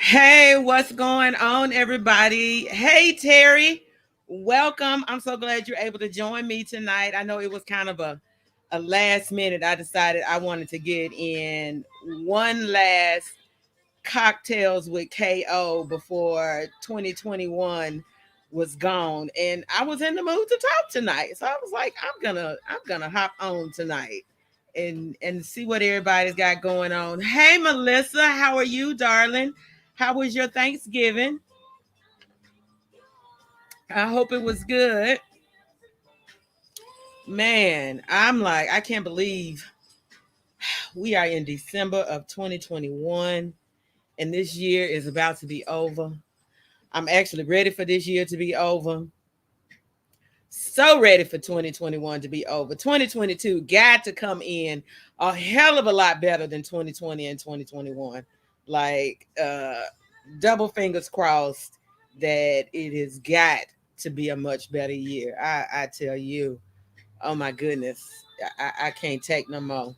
Hey, what's going on, everybody? Hey, Terry, welcome. I'm so glad you're able to join me tonight. I know it was kind of a last minute. I decided I wanted to get in one last cocktails with KO before 2021 was gone, and I was in the mood to talk tonight. So I was like, I'm gonna hop on tonight and see what everybody's got going on. Hey, Melissa, how are you, darling? How was your Thanksgiving? I hope it was good. Man, I'm like, I can't believe we are in December of 2021 and this year is about to be over. I'm actually ready for this year to be over. So ready for 2021 to be over. 2022 got to come in a hell of a lot better than 2020 and 2021. Like, double fingers crossed that it has got to be a much better year. I tell you, oh my goodness, I can't take no more.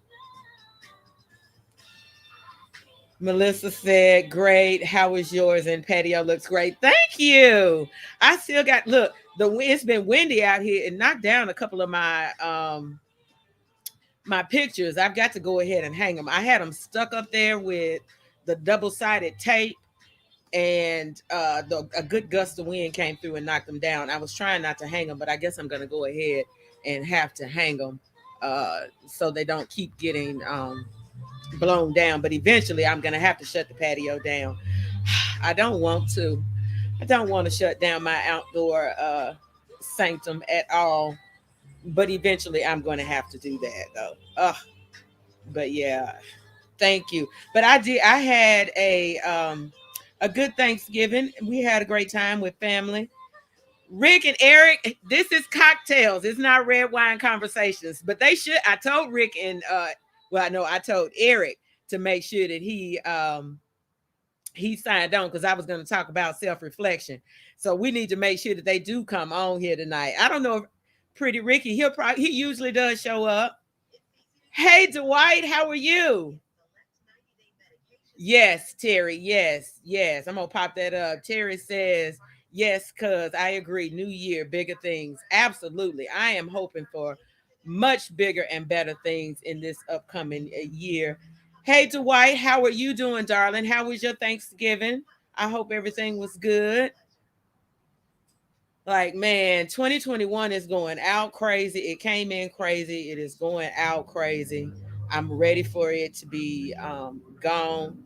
Melissa said, "Great. How was yours?" And patio looks great. Thank you. I still got look. It's been windy out here and knocked down a couple of my pictures. I've got to go ahead and hang them. I had them stuck up there with the double sided tape, and a good gust of wind came through and knocked them down. I was trying not to hang them, but I guess I'm going to go ahead and have to hang them so they don't keep getting blown down. But eventually, I'm going to have to shut the patio down. I don't want to. I don't want to shut down my outdoor sanctum at all. But eventually, I'm going to have to do that, though. But yeah, thank you. But I did. I had a good Thanksgiving. We had a great time with family. Rick and Eric, this is cocktails. It's not red wine conversations. But they should. I told Rick and well, no, I told Eric to make sure that he signed on because I was going to talk about self reflection. So we need to make sure that they do come on here tonight. I don't know if Pretty Ricky, he usually does show up. Hey, Dwight, how are you? Yes, Terry. Yes, yes. I'm gonna pop that up. Terry says, yes, cuz I agree. New year, bigger things. Absolutely. I am hoping for much bigger and better things in this upcoming year. Hey, Dwight, how are you doing, darling? How was your Thanksgiving? I hope everything was good. Like, man, 2021 is going out crazy. It came in crazy. It is going out crazy. I'm ready for it to be gone.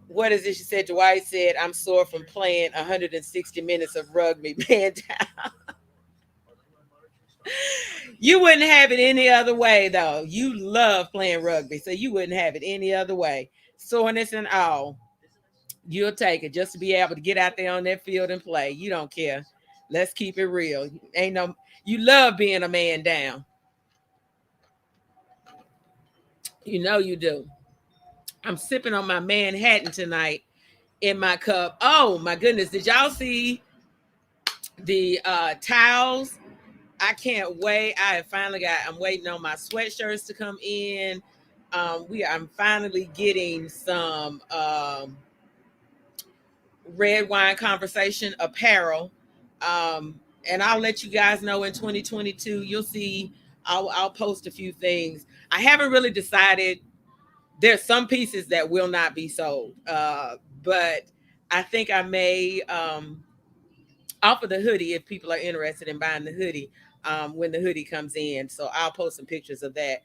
What is it? She said, Dwight said, I'm sore from playing 160 minutes of rugby. Man, you wouldn't have it any other way, though. You love playing rugby, so you wouldn't have it any other way. Soreness and all, you'll take it just to be able to get out there on that field and play. You don't care. Let's keep it real. Ain't no, you love being a man down. You know you do. I'm sipping on my Manhattan tonight in my cup. Oh my goodness. Did y'all see the towels? I can't wait. I'm waiting on my sweatshirts to come in. I'm finally getting some red wine conversation apparel. And I'll let you guys know in 2022, you'll see I'll post a few things. I haven't really decided. There's some pieces that will not be sold. But I think I may offer the hoodie if people are interested in buying the hoodie when the hoodie comes in. So I'll post some pictures of that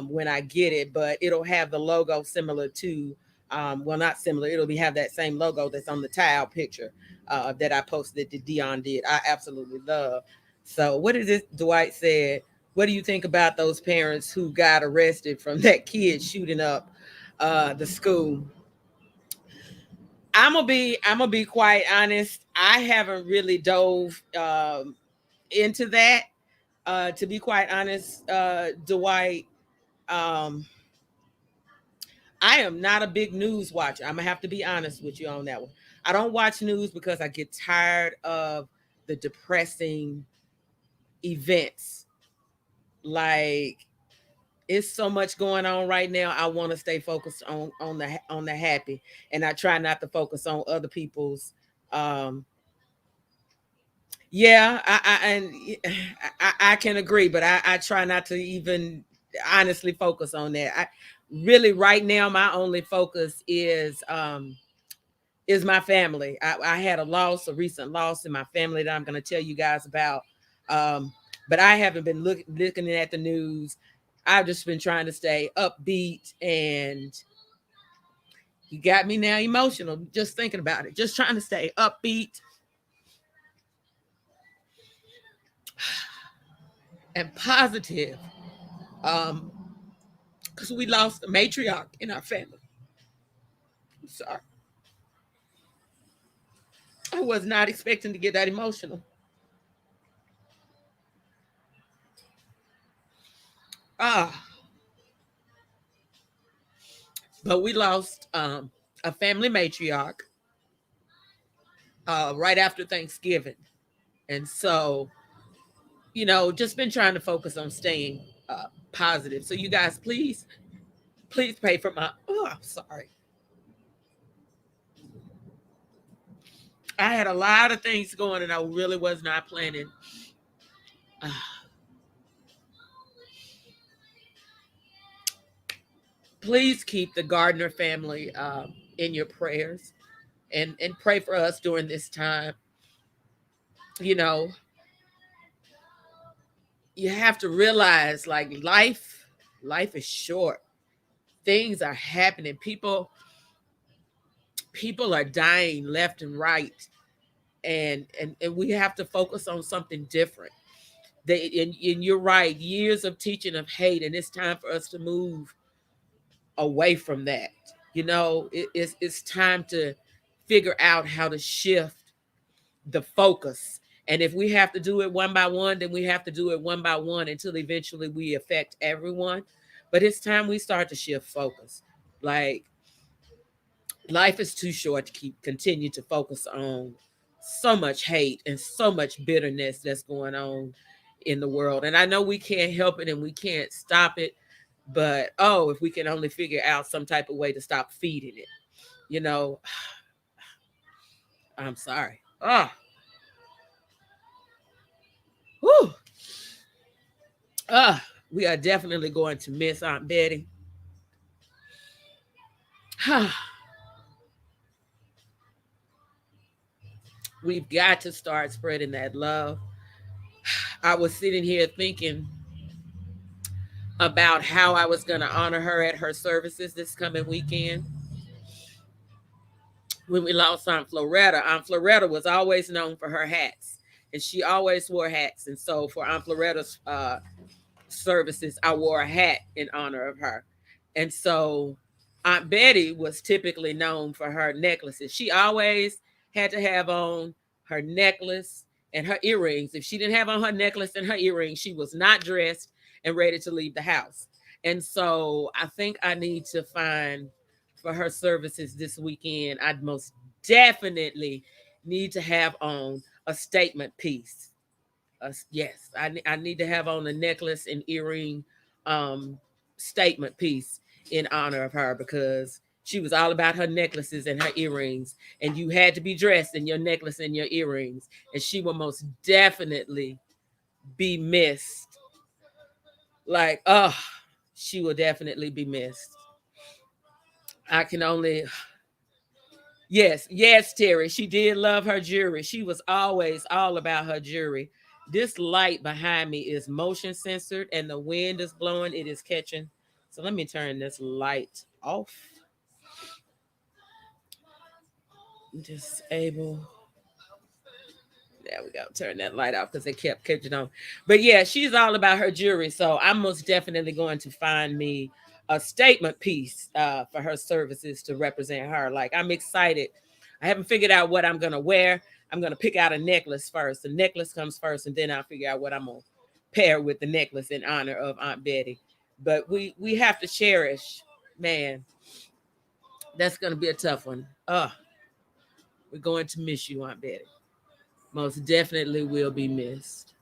when I get it, but it'll have the logo similar to, well, not similar. It'll be have that same logo that's on the tile picture that I posted that Dion did. I absolutely love. So what is this? Dwight said, what do you think about those parents who got arrested from that kid shooting up the school? I'm gonna be quite honest. I haven't really dove into that. To be quite honest, Dwight, um, I am not a big news watcher. I'm gonna have to be honest with you on that one. I don't watch news because I get tired of the depressing events. Like it's so much going on right now. I want to stay focused on the happy, and I try not to focus on other people's um, yeah, I can agree, but I try not to even honestly focus on that. I really right now my only focus is my family. I had a recent loss in my family that I'm going to tell you guys about. Um, but I haven't been looking at the news. I've just been trying to stay upbeat, and you got me now emotional just thinking about it. Just trying to stay upbeat and positive. Um, because we lost a matriarch in our family. I'm sorry. I was not expecting to get that emotional. Ah, but we lost a family matriarch right after Thanksgiving. And so, just been trying to focus on staying positive. So, you guys, please pray for my. Oh, I'm sorry. I had a lot of things going, and I really was not planning. Uh, please keep the Gardner family in your prayers, and pray for us during this time. You know, you have to realize like life is short. Things are happening. People are dying left and right, and we have to focus on something different. And you're right, years of teaching of hate, and it's time for us to move away from that. It's time to figure out how to shift the focus. And if we have to do it one by one, then we have to do it one by one until eventually we affect everyone. But it's time we start to shift focus. Like life is too short to continue to focus on so much hate and so much bitterness that's going on in the world. And I know we can't help it and we can't stop it, but oh, if we can only figure out some type of way to stop feeding it, you know, I'm sorry. Oh, whew. We are definitely going to miss Aunt Betty. We've got to start spreading that love. I was sitting here thinking about how I was going to honor her at her services this coming weekend. When we lost Aunt Floretta was always known for her hats, and she always wore hats. And so for Aunt Floretta's services, I wore a hat in honor of her. And so Aunt Betty was typically known for her necklaces. She always had to have on her necklace and her earrings. If she didn't have on her necklace and her earrings, she was not dressed and ready to leave the house. And so I think I need to find for her services this weekend, I'd most definitely need to have on a statement piece. Yes, I need to have on a necklace and earring um, statement piece in honor of her, because she was all about her necklaces and her earrings, and you had to be dressed in your necklace and your earrings, and she will most definitely be missed. Like, oh, she will definitely be missed. I can only Yes, yes, Terry. She did love her jewelry. She was always all about her jewelry. This light behind me is motion censored and the wind is blowing. It is catching. So let me turn this light off. Disable. There we go. Turn that light off because it kept catching on. But yeah, she's all about her jewelry. So I'm most definitely going to find me a statement piece for her services to represent her. Like, I'm excited. I haven't figured out what I'm going to wear. I'm going to pick out a necklace first. The necklace comes first, and then I'll figure out what I'm going to pair with the necklace in honor of Aunt Betty. But we have to cherish, man. That's going to be a tough one. We're going to miss you, Aunt Betty. Most definitely will be missed.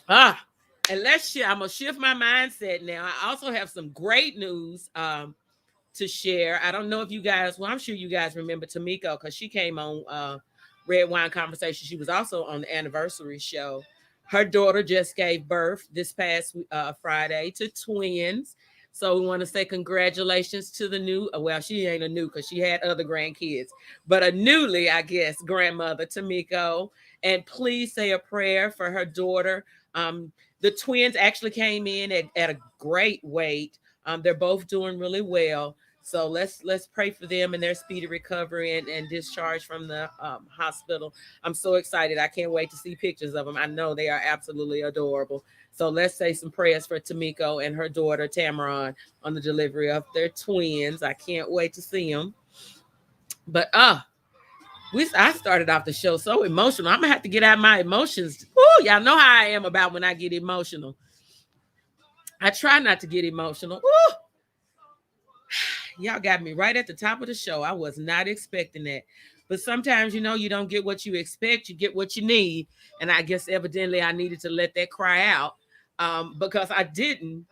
Ah, and I'm gonna shift my mindset now. I also have some great news to share. I don't know if you guys, well, I'm sure you guys remember Tamiko because she came on Red Wine Conversation. She was also on the anniversary show. Her daughter just gave birth this past Friday to twins. So we want to say congratulations to the new, well, she ain't a new because she had other grandkids, but a newly, I guess, grandmother, Tamiko. And please say a prayer for her daughter. The twins actually came in at a great weight. They're both doing really well. So let's pray for them and their speedy recovery and discharge from the hospital. I'm so excited. I can't wait to see pictures of them. I know they are absolutely adorable. So let's say some prayers for Tamiko and her daughter Tamaron on the delivery of their twins. I can't wait to see them. But I started off the show so emotional. I'm gonna have to get out my emotions. Woo, y'all know how I am about when I get emotional. I try not to get emotional. Woo! Y'all got me right at the top of the show. I was not expecting that. But sometimes, you don't get what you expect, you get what you need. And I guess evidently I needed to let that cry out because I didn't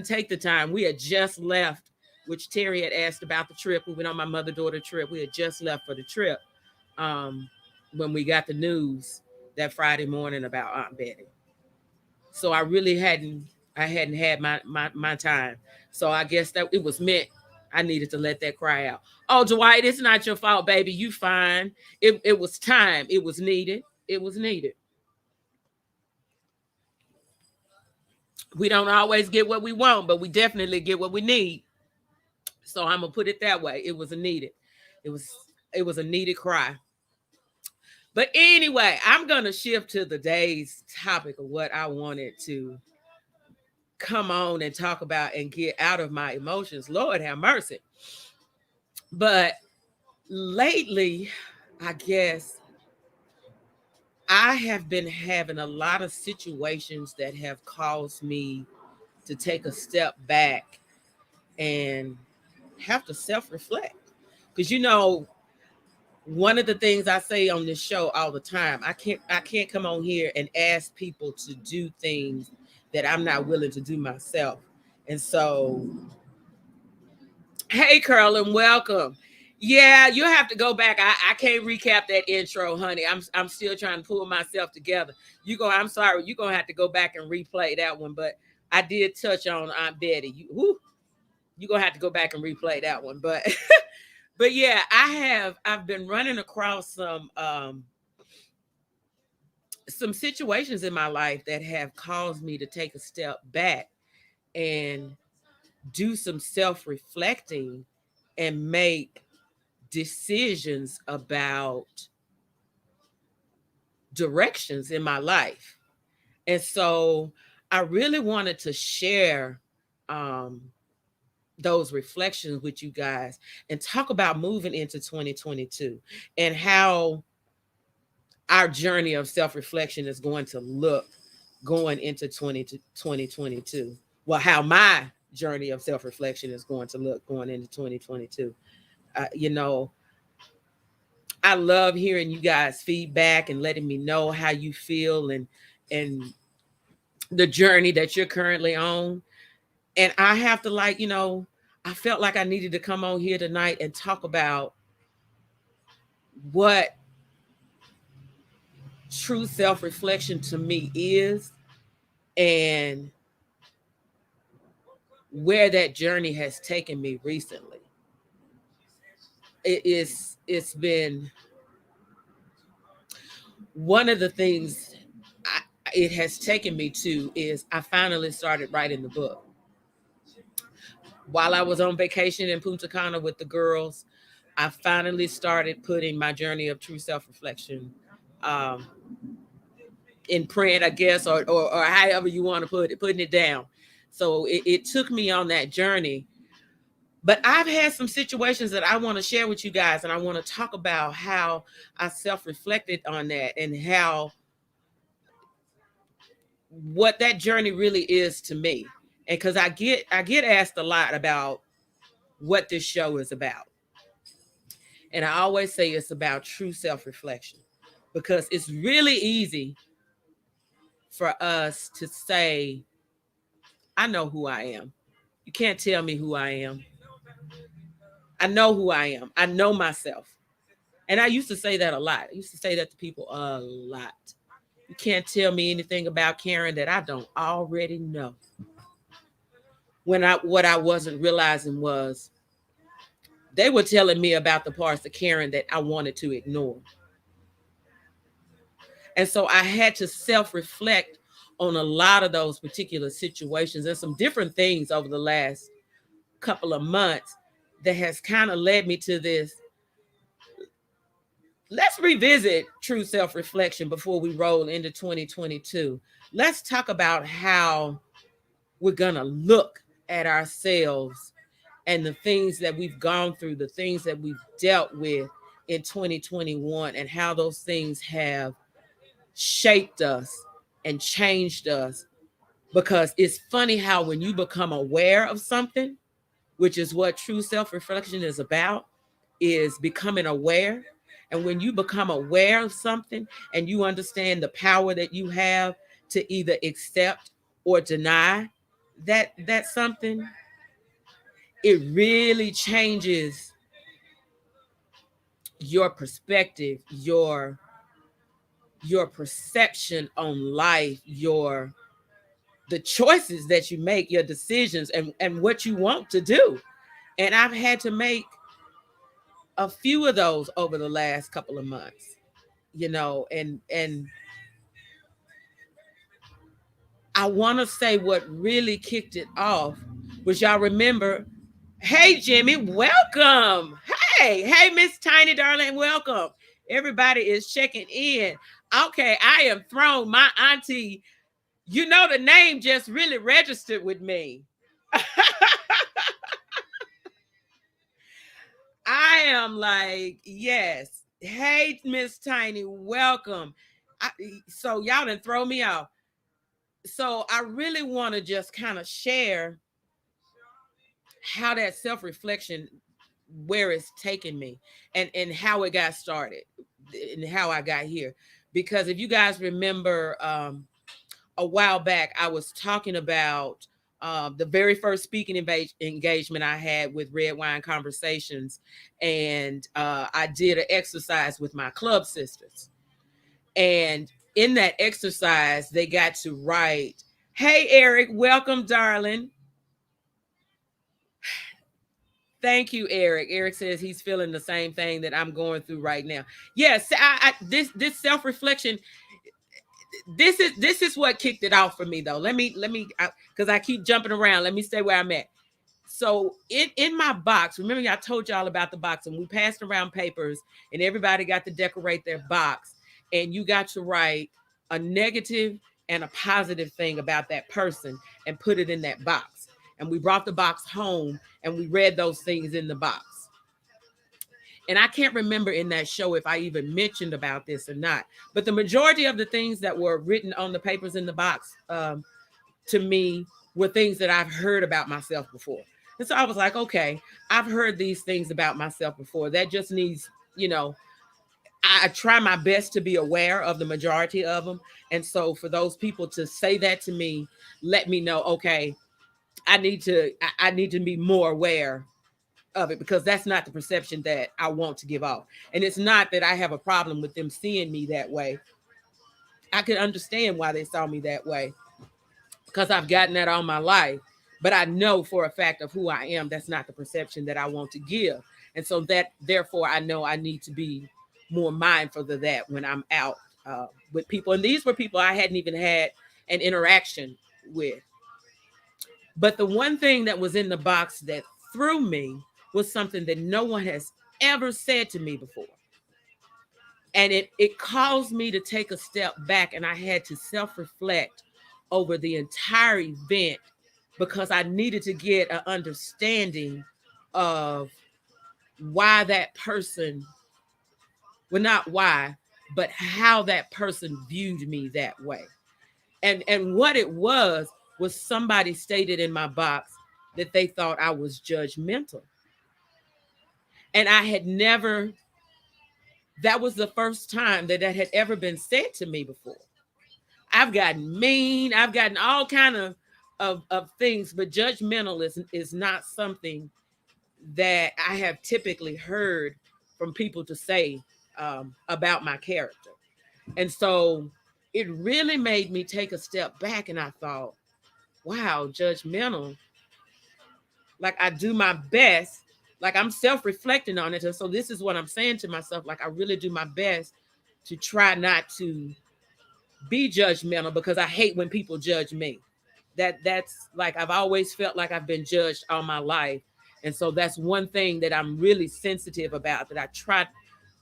take the time. We had just left, which Terry had asked about the trip. We went on my mother-daughter trip. We had just left for the trip when we got the news that Friday morning about Aunt Betty. So I hadn't had my time. So I guess that it was meant. I needed to let that cry out. Oh, Dwight, it's not your fault, baby. You fine. It was time. It was needed. It was needed. We don't always get what we want, but we definitely get what we need. So I'm gonna put it that way. It was a needed. It was it was a needed cry. But anyway, I'm gonna shift to the day's topic of what I wanted to come on and talk about and get out of my emotions. Lord have mercy. But lately, I guess I have been having a lot of situations that have caused me to take a step back and have to self reflect. Because, one of the things I say on this show all the time, I can't come on here and ask people to do things that I'm not willing to do myself. And so, hey, Carolyn, welcome. Yeah, you have to go back. I can't recap that intro, honey. I'm still trying to pull myself together. I'm sorry, you're gonna have to go back and replay that one. But I did touch on Aunt Betty. You're gonna have to go back and replay that one. But but yeah, I've been running across some situations in my life that have caused me to take a step back and do some self-reflecting and make decisions about directions in my life. And so I really wanted to share um, those reflections with you guys and talk about moving into 2022 and how our journey of self reflection is going to look going into 2022. well, how my journey of self-reflection is going to look going into 2022. You know, I love hearing you guys feedback and letting me know how you feel and the journey that you're currently on. And I have to, like, I felt like I needed to come on here tonight and talk about what true self-reflection to me is, and where that journey has taken me recently. It's been one of the things it has taken me to is I finally started writing the book. While I was on vacation in Punta Cana with the girls, I finally started putting my journey of true self-reflection um, in print, I guess, or however you want to put it, putting it down. So it took me on that journey. But I've had some situations that I want to share with you guys, and I want to talk about how I self-reflected on that and how what that journey really is to me. And because I get asked a lot about what this show is about. And I always say it's about true self-reflection, because it's really easy for us to say, I know who I am. You can't tell me who I am. I know who I am. I know myself. And I used to say that a lot. I used to say that to people a lot. You can't tell me anything about Karen that I don't already know. What I wasn't realizing was they were telling me about the parts of Karen that I wanted to ignore. And so I had to self-reflect on a lot of those particular situations and some different things over the last couple of months that has kind of led me to this. Let's revisit true self-reflection before we roll into 2022. Let's talk about how we're going to look at ourselves and the things that we've gone through, the things that we've dealt with in 2021, and how those things have shaped us and changed us. Because it's funny how when you become aware of something, which is what true self-reflection is about, is becoming aware. And when you become aware of something and you understand the power that you have to either accept or deny that something, it really changes your perspective, your perception on life, the choices that you make, your decisions, and what you want to do. And I've had to make a few of those over the last couple of months, and I want to say what really kicked it off was, y'all remember, hey Jimmy, welcome. Hey Miss Tiny darling, welcome. Everybody is checking in. Okay, I am thrown. My auntie, the name just really registered with me. I am like, yes. Hey, Miss Tiny, welcome. So y'all didn't throw me off. So I really want to just kind of share how that self-reflection, where it's taken me, and how it got started and how I got here. Because if you guys remember, a while back, I was talking about the very first speaking engagement I had with Red Wine Conversations. And I did an exercise with my club sisters. And in that exercise, they got to write, hey, Eric, welcome, darling. Thank you, Eric. Eric says he's feeling the same thing that I'm going through right now. Yes, this self-reflection, this is what kicked it off for me, though. Let me because I keep jumping around. Let me stay where I'm at. So in my box, remember I told y'all about the box, and we passed around papers, and everybody got to decorate their box, and you got to write a negative and a positive thing about that person and put it in that box. And we brought the box home and we read those things in the box. And I can't remember in that show if I even mentioned about this or not, but the majority of the things that were written on the papers in the box to me were things that I've heard about myself before. And so I was like, okay, I've heard these things about myself before. That just needs, I try my best to be aware of the majority of them. And so for those people to say that to me, let me know, okay, I need to be more aware of it, because that's not the perception that I want to give off. And it's not that I have a problem with them seeing me that way. I can understand why they saw me that way, because I've gotten that all my life. But I know for a fact of who I am, that's not the perception that I want to give. And so that, therefore, I know I need to be more mindful of that when I'm out with people. And these were people I hadn't even had an interaction with. But the one thing that was in the box that threw me was something that no one has ever said to me before. And it caused me to take a step back, and I had to self-reflect over the entire event, because I needed to get an understanding of why that person, well, not why, but how that person viewed me that way. And what it was somebody stated in my box that they thought I was judgmental. And I had never, that was the first time that had ever been said to me before. I've gotten mean, I've gotten all kind of things, but judgmental is not something that I have typically heard from people to say about my character. And so it really made me take a step back, and I thought, wow, judgmental. Like, I do my best, like I'm self-reflecting on it. And so this is what I'm saying to myself, like I really do my best to try not to be judgmental, because I hate when people judge me. That's like, I've always felt like I've been judged all my life. And so that's one thing that I'm really sensitive about, that I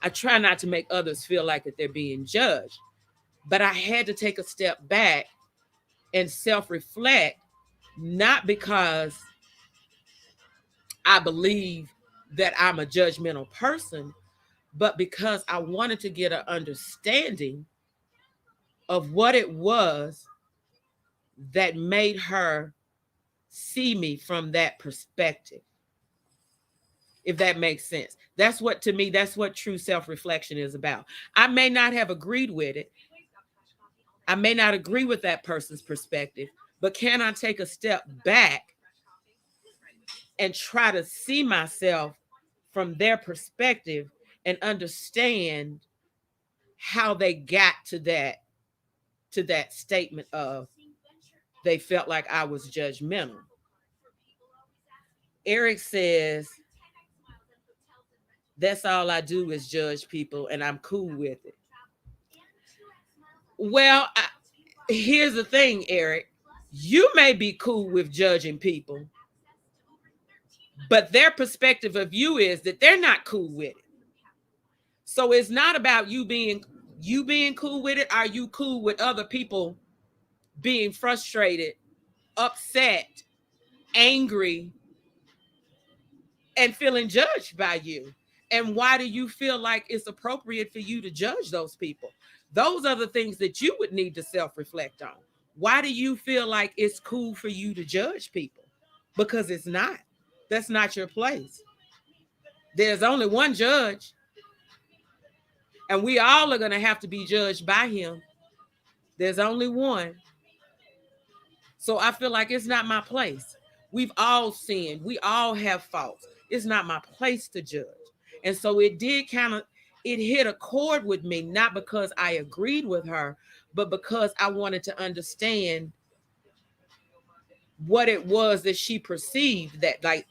try not to make others feel like that they're being judged. But I had to take a step back and self-reflect, not because I believe that I'm a judgmental person, but because I wanted to get an understanding of what it was that made her see me from that perspective. If that makes sense. That's what, to me, that's what true self-reflection is about. I may not have agreed with it. I may not agree with that person's perspective, but can I take a step back and try to see myself from their perspective and understand how they got to that statement of they felt like I was judgmental. Eric says, that's all I do is judge people, and I'm cool with it. Well, here's the thing, Eric. You may be cool with judging people, but their perspective of you is that they're not cool with it. So it's not about you being cool with it. Are you cool with other people being frustrated, upset, angry, and feeling judged by you? And why do you feel like it's appropriate for you to judge those people? Those are the things that you would need to self-reflect on. Why do you feel like it's cool for you to judge people? Because it's not. That's not your place. There's only one judge, and we all are going to have to be judged by him. There's only one. So I feel like it's not my place. We've all sinned. We all have faults. It's not my place to judge. And so it hit a chord with me, not because I agreed with her, but because I wanted to understand what it was that she perceived, that, like,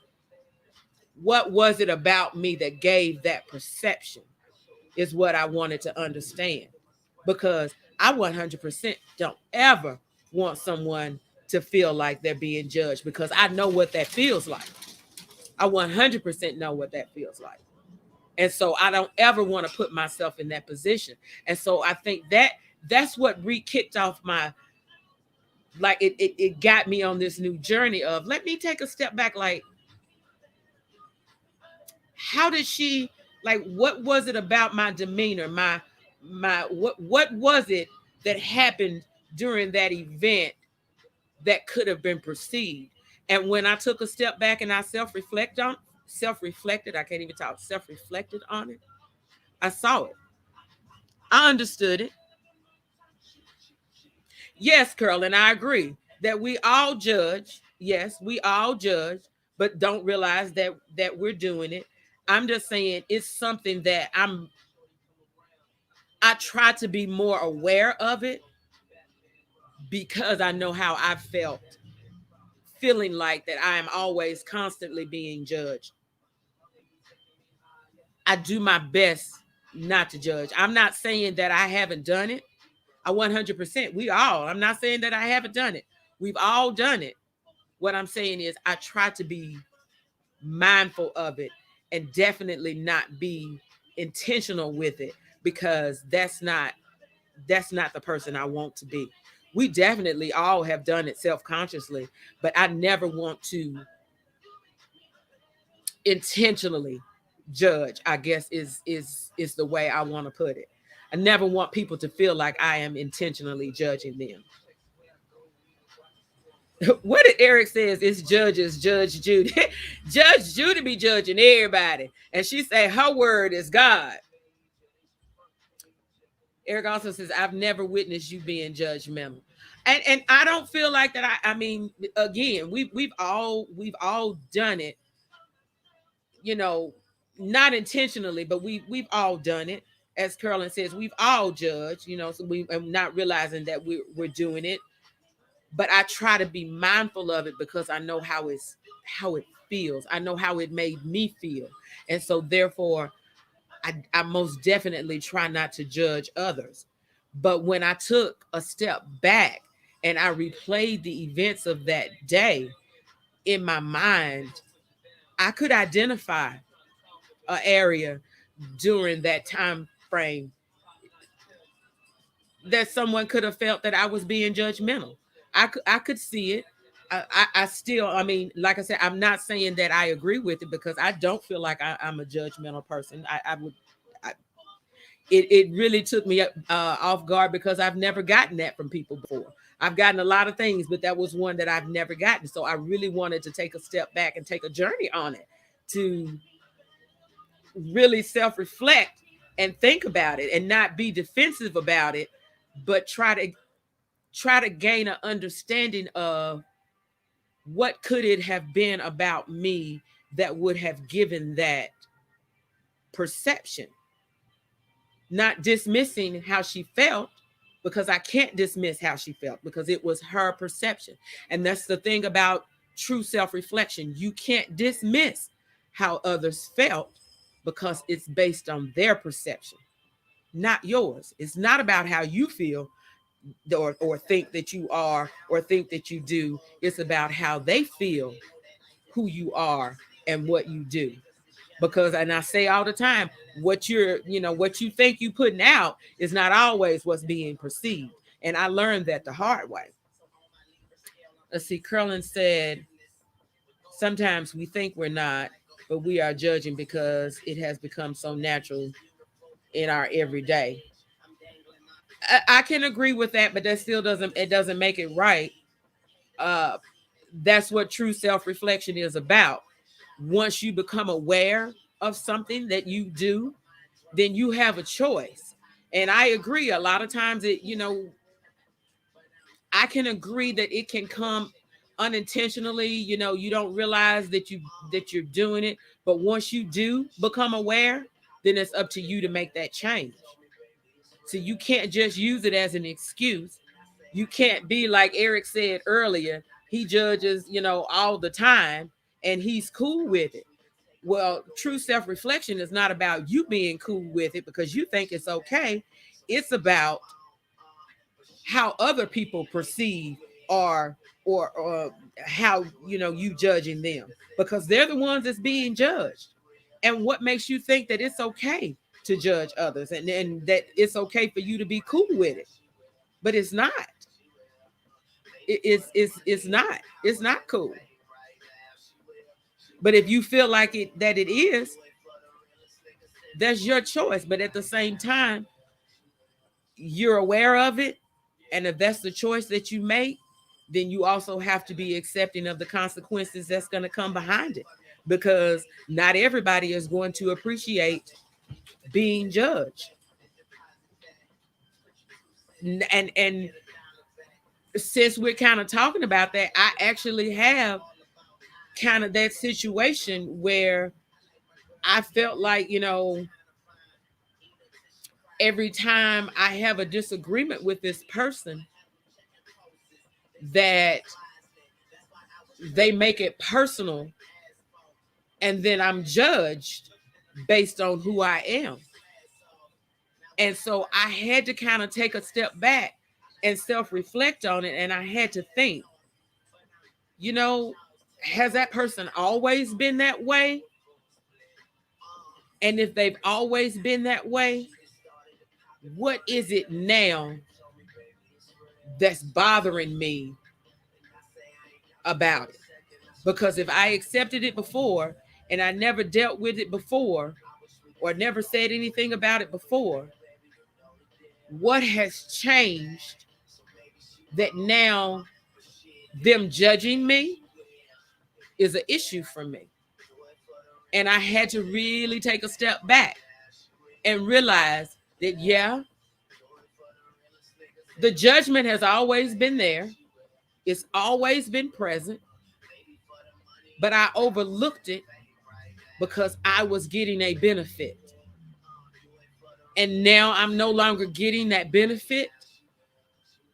what was it about me that gave that perception, is what I wanted to understand. Because I 100% don't ever want someone to feel like they're being judged, because I know what that feels like. I 100% know what that feels like. And so I don't ever want to put myself in that position. And so I think that's what kicked off my, like, it got me on this new journey of, let me take a step back. Like, how did she, like, what was it about my demeanor? What was it that happened during that event that could have been perceived. And when I took a step back and I self-reflected, I can't even talk, self-reflected on it, I saw it. I understood it. Yes, Carol, and I agree that we all judge. Yes, we all judge, but don't realize that we're doing it. I'm just saying it's something that I try to be more aware of it because I know how I felt feeling like that I am always constantly being judged. I do my best not to judge. I'm not saying that I haven't done it. I 100%. I'm not saying that I haven't done it. We've all done it. What I'm saying is I try to be mindful of it and definitely not be intentional with it because that's not the person I want to be. We definitely all have done it self-consciously, but I never want to intentionally judge, I guess is the way I want to put it. I never want people to feel like I am intentionally judging them. What did Eric says is judges, Judge Judy. Judge Judy be judging everybody. And she say her word is God. Eric also says, I've never witnessed you being judgmental. And I don't feel like that. I mean, again, we've all done it, you know, not intentionally, but we've all done it. As Carolyn says, we've all judged, so we are not realizing that we're doing it. But I try to be mindful of it because I know how it feels. I know how it made me feel. And so therefore I most definitely try not to judge others. But when I took a step back and I replayed the events of that day in my mind, I could identify an area during that time frame that someone could have felt that I was being judgmental. I could see it. I still, I mean, like I said, I'm not saying that I agree with it because I don't feel like I'm a judgmental person. I would, I, it really took me off guard because I've never gotten that from people before. I've gotten a lot of things, but that was one that I've never gotten. So I really wanted to take a step back and take a journey on it to really self reflect and think about it and not be defensive about it, but try to gain an understanding of what could it have been about me that would have given that perception, not dismissing how she felt because I can't dismiss how she felt because it was her perception. And that's the thing about true self-reflection. You can't dismiss how others felt because it's based on their perception, not yours. It's not about how you feel or think that you are or think that you do. It's about how they feel, who you are, and what you do. Because, and I say all the time, what you think you putting out is not always what's being perceived. And I learned that the hard way. Let's see, Curlin said, sometimes we think we're not, but we are judging because it has become so natural in our everyday. I can agree with that, but that still doesn't make it right. uh that's what true self-reflection is about. Once you become aware of something that you do, then you have a choice. And I agree, a lot of times I can agree that it can come unintentionally. You don't realize that you're doing it, but once you do become aware, then it's up to you to make that change. So you can't just use it as an excuse. You can't be like Eric said earlier, he judges, all the time and he's cool with it. Well, true self-reflection is not about you being cool with it because you think it's okay. It's about how other people perceive or how you judging them because they're the ones that's being judged. And what makes you think that it's okay to judge others and that it's okay for you to be cool with it? But it's not. It's not cool. But if you feel like it is, that's your choice. But at the same time, you're aware of it, and if that's the choice that you make, then you also have to be accepting of the consequences that's going to come behind it, because not everybody is going to appreciate being judged. And since we're kind of talking about that, I actually have kind of that situation where I felt like, every time I have a disagreement with this person, that they make it personal, and then I'm judged based on who I am. And so I had to kind of take a step back and self reflect on it. And I had to think, you know, has that person always been that way? And if they've always been that way, what is it now that's bothering me about it? Because if I accepted it before and I never dealt with it before, or never said anything about it before, what has changed that now them judging me is an issue for me? And I had to really take a step back and realize that, yeah, the judgment has always been there. It's always been present, but I overlooked it because I was getting a benefit. And now I'm no longer getting that benefit,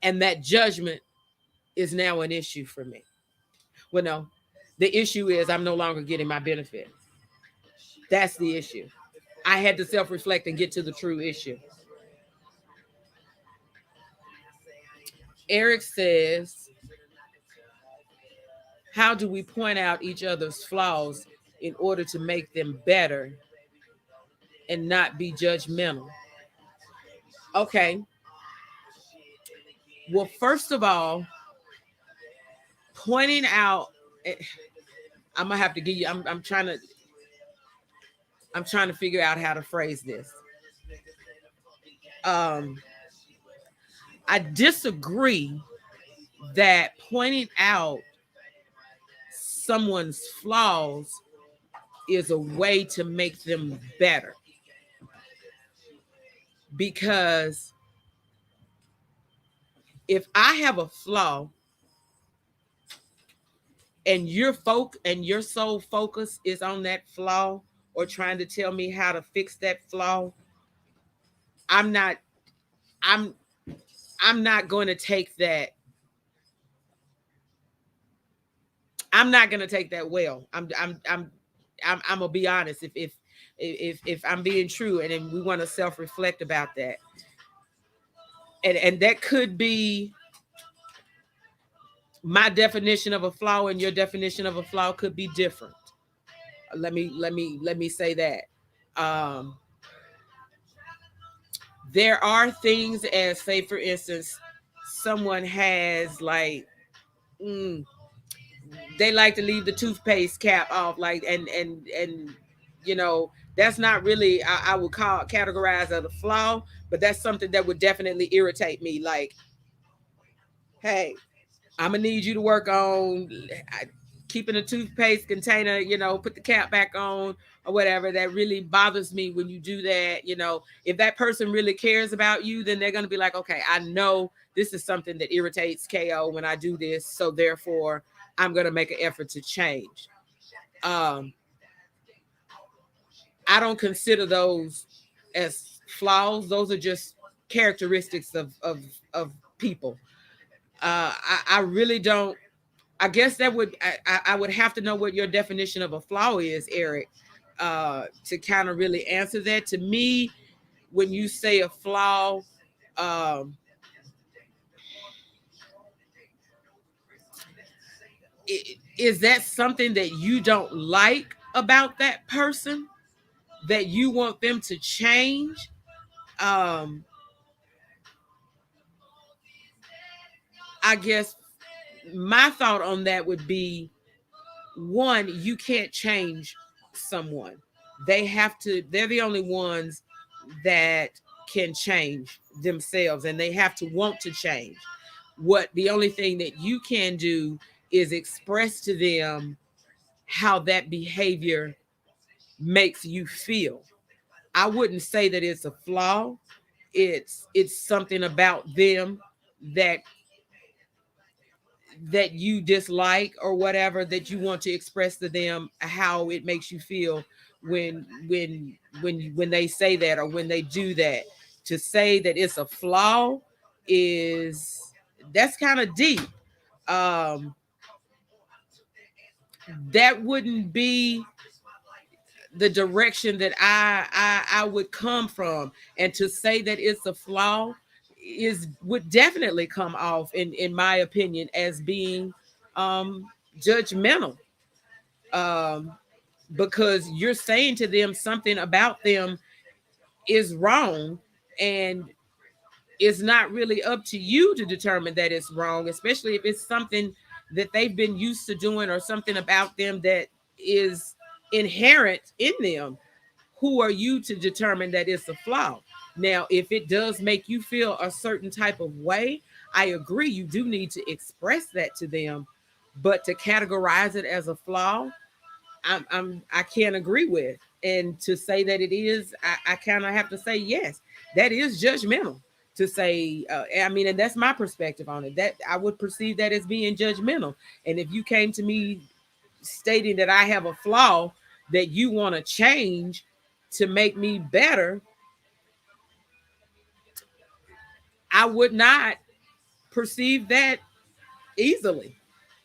and that judgment is now an issue for me. Well, no, the issue is I'm no longer getting my benefit. That's the issue. I had to self reflect and get to the true issue. Eric says, how do we point out each other's flaws in order to make them better and not be judgmental? Okay. Well, first of all, pointing out, I'm gonna have to give you. I'm trying to figure out how to phrase this. Um, I disagree that pointing out someone's flaws is a way to make them better, because if I have a flaw and your sole focus is on that flaw, or trying to tell me how to fix that flaw, I'm not I'm I'm not going to take that. I'm not going to take that well. I'm gonna be honest. If I'm being true, and then we want to self reflect about that, and that could be my definition of a flaw, and your definition of a flaw could be different. Let me say that. Um, there are things, as say for instance, someone has like, mm, they like to leave the toothpaste cap off, like, and that's not really, I would call categorize as a flaw, but that's something that would definitely irritate me. Like, hey, I'm gonna need you to work on keeping a toothpaste container, put the cap back on or whatever. That really bothers me when you do that. If that person really cares about you, then they're gonna be like, okay, I know this is something that irritates KO when I do this, so therefore I'm gonna make an effort to change. Um, I don't consider those as flaws. Those are just characteristics of people. I really don't. I guess that would I would have to know what your definition of a flaw is, Eric, to kind of really answer that. To me, when you say a flaw, um, is that something that you don't like about that person, that you want them to change? Um, I guess my thought on that would be, one, you can't change someone. They're the only ones that can change themselves, and they have to want to change. What the only thing that you can do is express to them how that behavior makes you feel. I wouldn't say that it's a flaw. It's something about them that you dislike or whatever, that you want to express to them how it makes you feel when they say that or when they do that. To say that it's a flaw is, that's kind of deep. um that wouldn't be the direction that I would come from. And to say that it's a flaw is, would definitely come off, in my opinion, as being um judgmental. um because you're saying to them something about them is wrong, and it's not really up to you to determine that it's wrong, especially if it's something that they've been used to doing, or something about them that is inherent in them. Who are you to determine that it's a flaw? Now, if it does make you feel a certain type of way, I agree, you do need to express that to them. But to categorize it as a flaw, I can't agree with. And to say that it is, I kind of have to say yes, that is judgmental. To say, I mean, and that's my perspective on it. That I would perceive that as being judgmental. And if you came to me stating that I have a flaw that you want to change to make me better, I would not perceive that easily.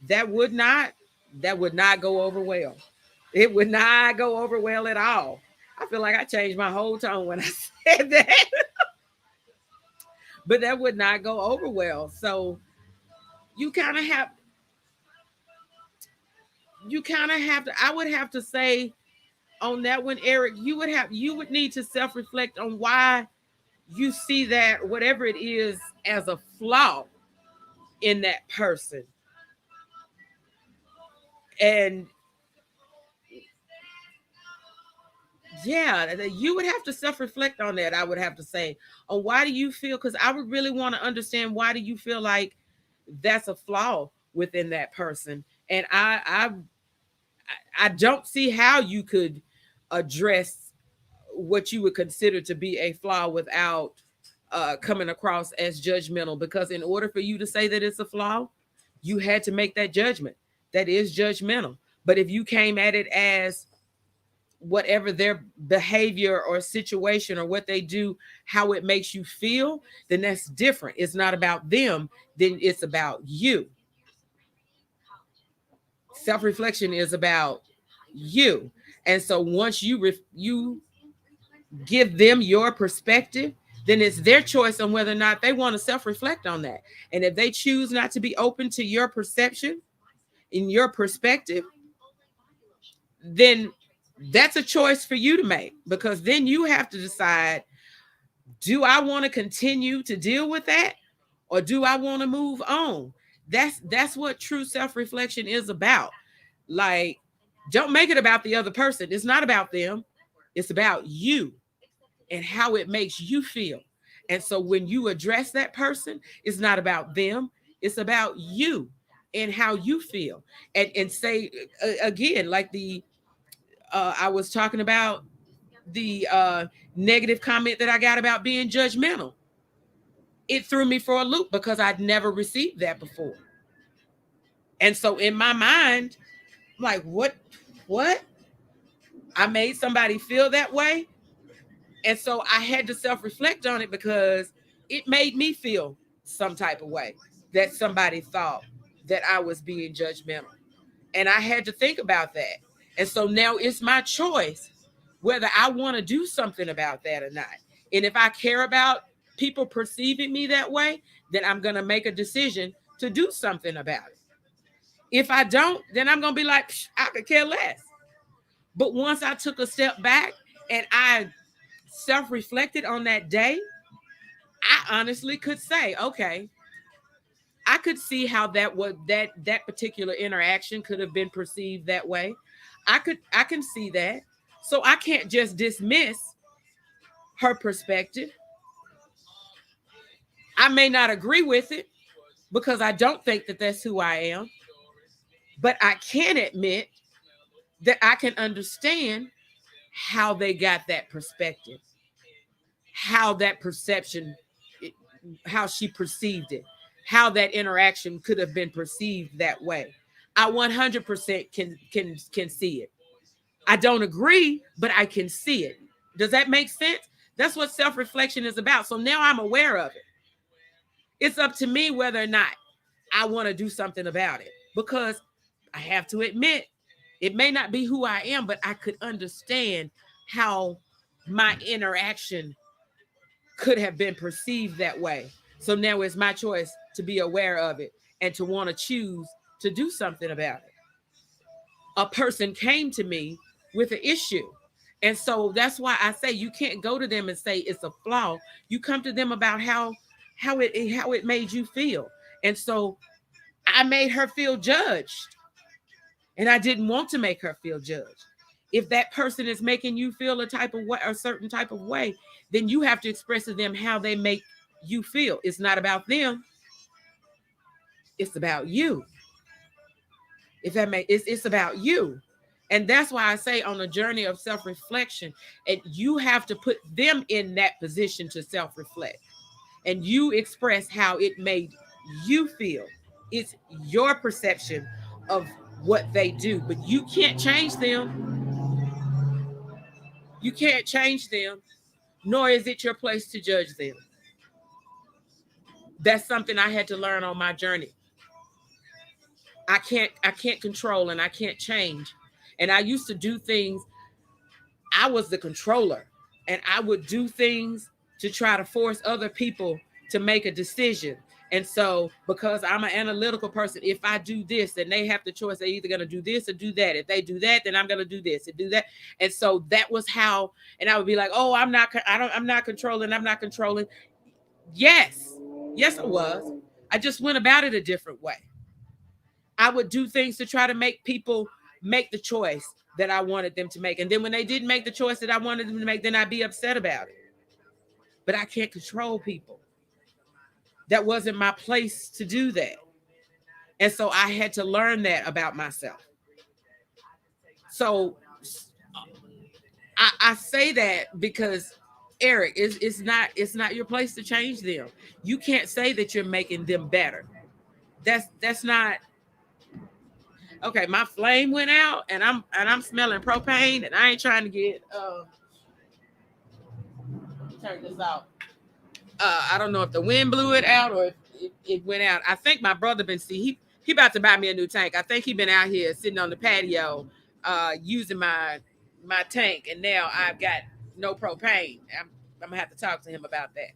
That would not, that would not go over well. It would not go over well at all. I feel like I changed my whole tone when I said that, but that would not go over well. So you kind of have, to, I would have to say on that one, Eric, you would need to self-reflect on why you see that, whatever it is, as a flaw in that person. And yeah, you would have to self-reflect on that. I would have to say, on why do you feel, because I would really want to understand, why do you feel like that's a flaw within that person? And I don't see how you could address what you would consider to be a flaw without coming across as judgmental. Because in order for you to say that it's a flaw, you had to make that judgment. That is judgmental. But if you came at it as whatever their behavior or situation or what they do, how it makes you feel, then that's different. It's not about them, then it's about you. Self-reflection is about you. And so once you give them your perspective, then it's their choice on whether or not they want to self-reflect on that. And if they choose not to be open to your perception, in your perspective, then that's a choice for you to make. Because then you have to decide, do I want to continue to deal with that, or do I want to move on? That's what true self-reflection is about. Like, don't make it about the other person. It's not about them. It's about you and how it makes you feel. And so when you address that person, it's not about them. It's about you and how you feel. And say again, like the I was talking about the negative comment that I got about being judgmental. It threw me for a loop because I'd never received that before. And so in my mind, like, what? I made somebody feel that way. And so I had to self-reflect on it, because it made me feel some type of way that somebody thought that I was being judgmental. And I had to think about that. And so now it's my choice whether I want to do something about that or not. And if I care about people perceiving me that way, then I'm going to make a decision to do something about it. If I don't, then I'm going to be like, I could care less. But once I took a step back and I self-reflected on that day, I honestly could say, okay, I could see how that particular interaction could have been perceived that way. I can see that. So I can't just dismiss her perspective. I may not agree with it, because I don't think that that's who I am. But I can admit that I can understand how they got that perspective, how that perception, how she perceived it, how that interaction could have been perceived that way. I 100% can see it. I don't agree, but I can see it. Does that make sense? That's what self-reflection is about. So now I'm aware of it. It's up to me whether or not I want to do something about it, because I have to admit, it may not be who I am, but I could understand how my interaction could have been perceived that way. So now it's my choice to be aware of it and to want to choose to do something about it. A person came to me with an issue. And so that's why I say you can't go to them and say it's a flaw. You come to them about how it made you feel. And so I made her feel judged. And I didn't want to make her feel judged. If that person is making you feel a type of way, a certain type of way, then you have to express to them how they make you feel. It's not about them. It's about you. If that makes it's about you. And that's why I say on the journey of self-reflection, and you have to put them in that position to self-reflect. And you express how it made you feel. It's your perception of what they do, but you can't change them. You can't change them, nor is it your place to judge them. That's something I had to learn on my journey. I can't control and I can't change. And I used to do things, I was the controller, and I would do things to try to force other people to make a decision. And so, because I'm an analytical person, if I do this, then they have the choice. They're either going to do this or do that. If they do that, then I'm going to do this and do that. And so that was how. And I would be like, "Oh, I'm not controlling. I'm not controlling." Yes, yes, I was. I just went about it a different way. I would do things to try to make people make the choice that I wanted them to make. And then when they didn't make the choice that I wanted them to make, then I'd be upset about it. But I can't control people. That wasn't my place to do that. And so I had to learn that about myself. So I say that because Eric, it's not your place to change them. You can't say that you're making them better. That's not okay. My flame went out and I'm smelling propane and I ain't trying to get turn this off. I don't know if the wind blew it out or if it went out. I think my brother been see he about to buy me a new tank. I think he been out here sitting on the patio using my tank, and now I've got no propane. I'm gonna have to talk to him about that.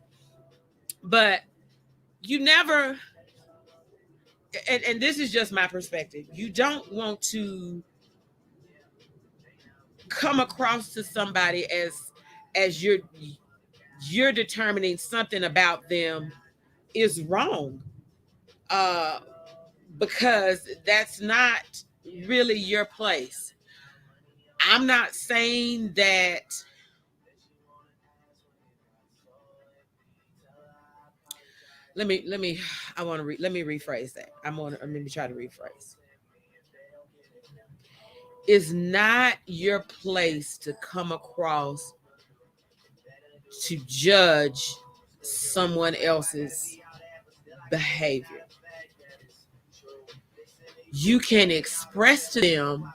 But you never, and this is just my perspective. You don't want to come across to somebody as you're determining something about them is wrong, uh, because that's not really your place. I'm not saying that. Let me I want to let me rephrase that. Let me try to rephrase. It's not your place to come across to judge someone else's behavior. You can express to them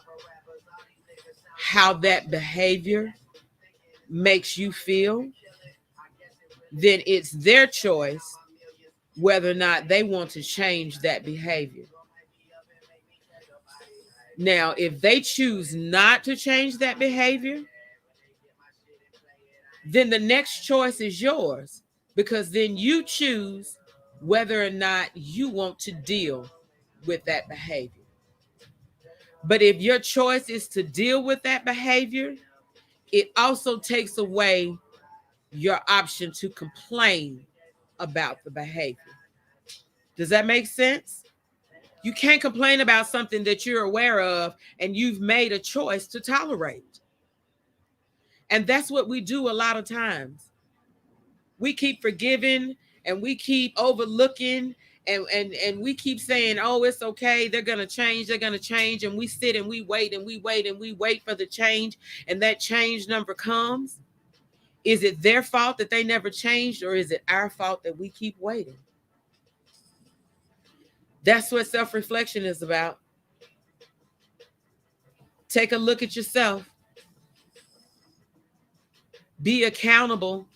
how that behavior makes you feel, then it's their choice whether or not they want to change that behavior. Now, if they choose not to change that behavior, then the next choice is yours, because then you choose whether or not you want to deal with that behavior. But if your choice is to deal with that behavior, it also takes away your option to complain about the behavior. Does that make sense? You can't complain about something that you're aware of and you've made a choice to tolerate. And that's what we do a lot of times. We keep forgiving and we keep overlooking And we keep saying, oh, it's okay, they're gonna change, and we sit and we wait and we wait and we wait for the change, and that change number comes. Is it their fault that they never changed, or is it our fault that we keep waiting? That's what self-reflection is about. Take a look at yourself. Be accountable.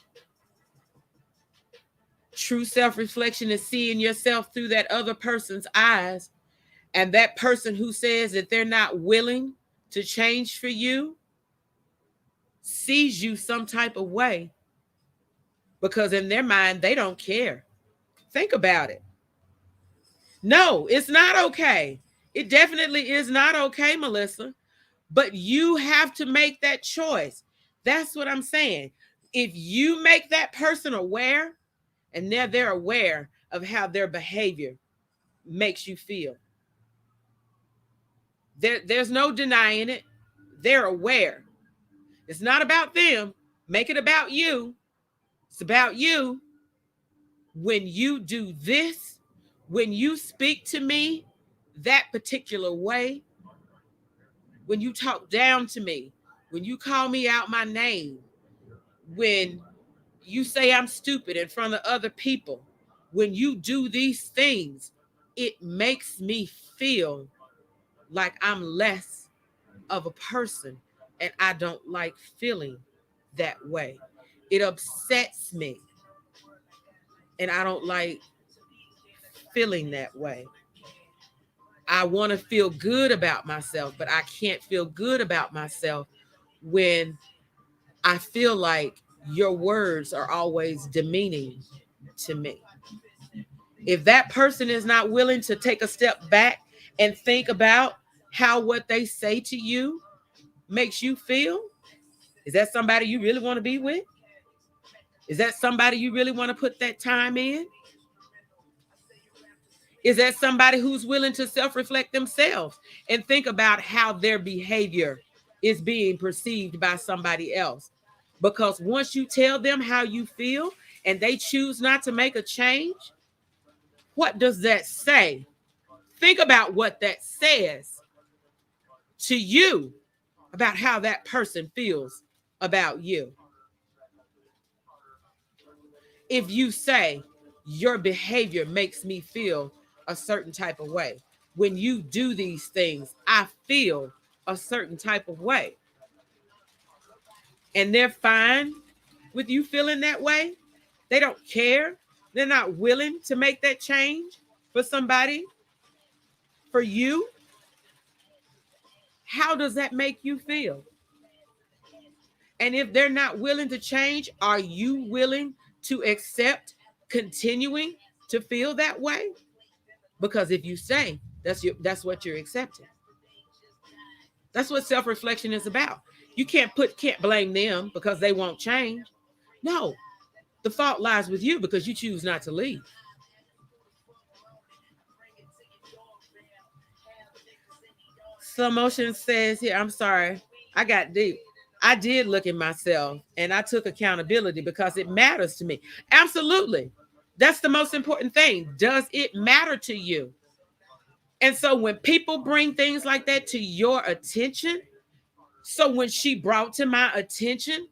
True self-reflection is seeing yourself through that other person's eyes. And that person who says that they're not willing to change for you sees you some type of way, because in their mind, they don't care. Think about it. No, it's not okay. It definitely is not okay, Melissa. But you have to make that choice. That's what I'm saying. If you make that person aware, and they're aware of how their behavior makes you feel, there's no denying it. They're aware. It's not about them. Make it about you. It's about you. When you do this, when you speak to me that particular way, when you talk down to me, when you call me out my name, when you say I'm stupid in front of other people, when you do these things, it makes me feel like I'm less of a person, and I don't like feeling that way. It upsets me, and I don't like feeling that way. I want to feel good about myself, but I can't feel good about myself when I feel like your words are always demeaning to me. If that person is not willing to take a step back and think about how what they say to you makes you feel, is that somebody you really want to be with? Is that somebody you really want to put that time in? Is that somebody who's willing to self-reflect themselves and think about how their behavior is being perceived by somebody else? Because once you tell them how you feel and they choose not to make a change, what does that say? Think about what that says to you about how that person feels about you. If you say, your behavior makes me feel a certain type of way, when you do these things, I feel a certain type of way, and they're fine with you feeling that way, they don't care, they're not willing to make that change for somebody, for you, how does that make you feel? And if they're not willing to change, are you willing to accept continuing to feel that way? Because if you say that's what you're accepting. That's what self-reflection is about. You can't blame them because they won't change. No, the fault lies with you because you choose not to leave. Slow motion says here, I'm sorry, I got deep. I did look at myself and I took accountability because it matters to me. Absolutely. That's the most important thing. Does it matter to you? And so when people bring things like that to your attention, so when she brought to my attention,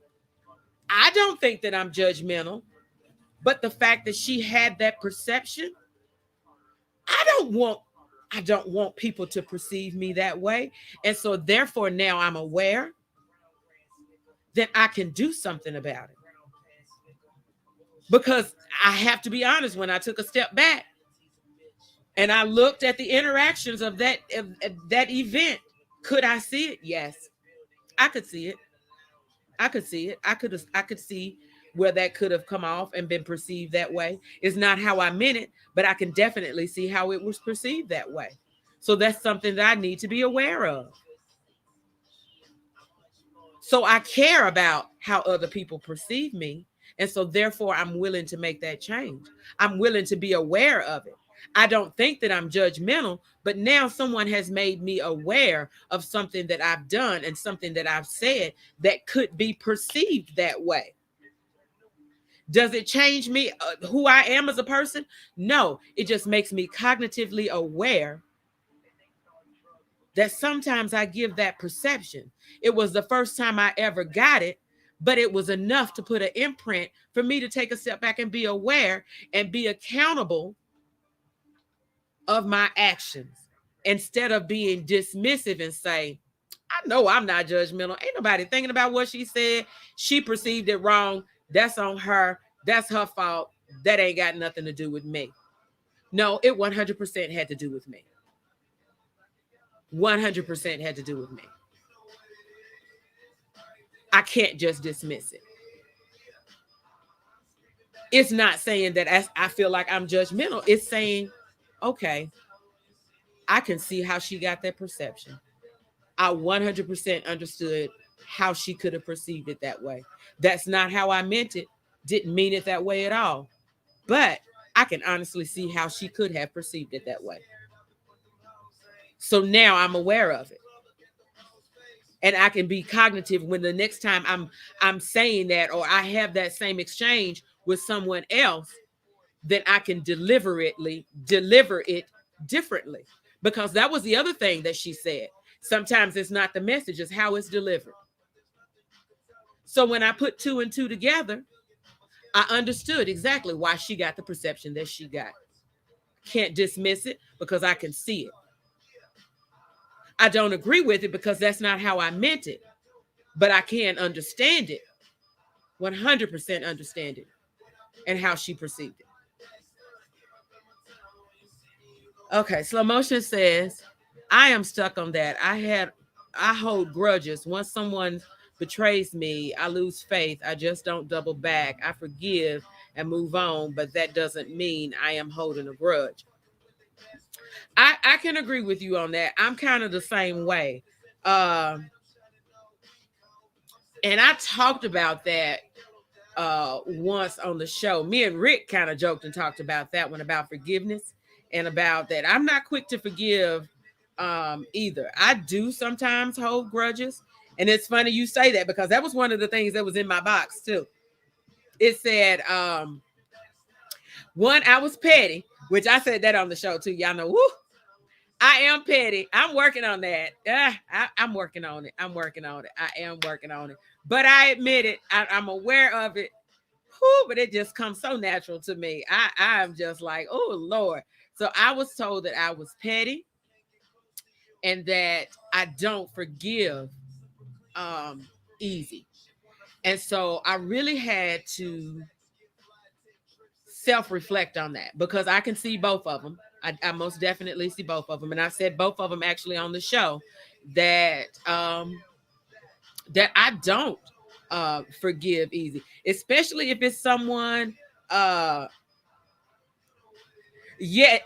I don't think that I'm judgmental, but the fact that she had that perception, I don't want people to perceive me that way. And so therefore now I'm aware that I can do something about it. Because I have to be honest, when I took a step back and I looked at the interactions of that event, could I see it? Yes. I could see it. I could see it. I could see where that could have come off and been perceived that way. It's not how I meant it, but I can definitely see how it was perceived that way. So that's something that I need to be aware of. So I care about how other people perceive me. And so therefore I'm willing to make that change. I'm willing to be aware of it. I don't think that I'm judgmental, but now someone has made me aware of something that I've done and something that I've said that could be perceived that way. Does it change me, who I am as a person? No, it just makes me cognitively aware that sometimes I give that perception. It was the first time I ever got it, but it was enough to put an imprint for me to take a step back and be aware and be accountable of my actions instead of being dismissive and say, I know I'm not judgmental. Ain't nobody thinking about what she said. She perceived it wrong. That's on her. That's her fault. That ain't got nothing to do with me. No, it 100% had to do with me. 100% had to do with me. I can't just dismiss it. It's not saying that I feel like I'm judgmental. It's saying, okay, I can see how she got that perception. I 100% understood how she could have perceived it that way. That's not how I meant it. Didn't mean it that way at all. But I can honestly see how she could have perceived it that way. So now I'm aware of it. And I can be cognitive when the next time I'm saying that, or I have that same exchange with someone else, then I can deliver it differently. Because that was the other thing that she said. Sometimes it's not the message, it's how it's delivered. So when I put two and two together, I understood exactly why she got the perception that she got. Can't dismiss it because I can see it. I don't agree with it because that's not how I meant it, but I can understand it. 100% understand it and how she perceived it. Okay, Slow Motion says, I am stuck on that. I hold grudges. Once someone betrays me, I lose faith. I just don't double back. I forgive and move on, but that doesn't mean I am holding a grudge. I can agree with you on that. I'm kind of the same way. Um, and I talked about that once on the show. Me and Rick kind of joked and talked about that one, about forgiveness and about that. I'm not quick to forgive either. I do sometimes hold grudges. And it's funny you say that because that was one of the things that was in my box too. It said, one, I was petty, which I said that on the show too. Y'all know, whoo, I am petty. I'm working on that. I'm working on it. I'm working on it. I am working on it. But I admit it. I'm aware of it. Whew, but it just comes so natural to me. I'm just like, oh Lord. So I was told that I was petty and that I don't forgive easy. And so I really had to self-reflect on that because I can see both of them. I most definitely see both of them. And I said both of them actually on the show that that I don't forgive easy, especially if it's someone yeah,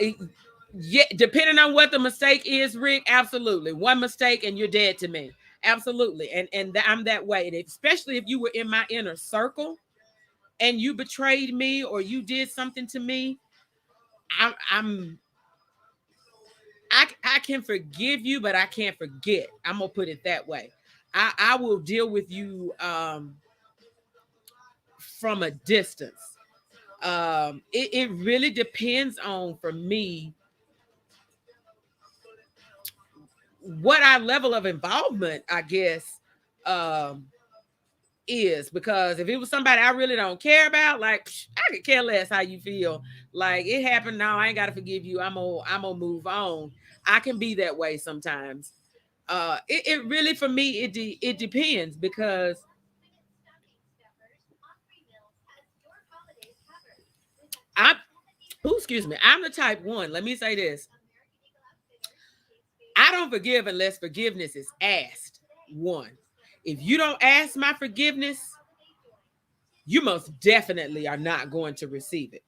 yeah, depending on what the mistake is, Rick, absolutely. One mistake and you're dead to me. Absolutely. And I'm that way. And especially if you were in my inner circle and you betrayed me or you did something to me, I'm I can forgive you, but I can't forget. I'm gonna put it that way. I will deal with you from a distance. It really depends on, for me, what our level of involvement, I guess, um, is. Because if it was somebody I really don't care about, like, I could care less how you feel. Like, it happened now, I ain't gotta forgive you. I'm gonna move on. I can be that way sometimes. It really, for me, it depends because I, oh, excuse me, I'm the type one. Let me say this: I don't forgive unless forgiveness is asked. One, if you don't ask my forgiveness, you most definitely are not going to receive it.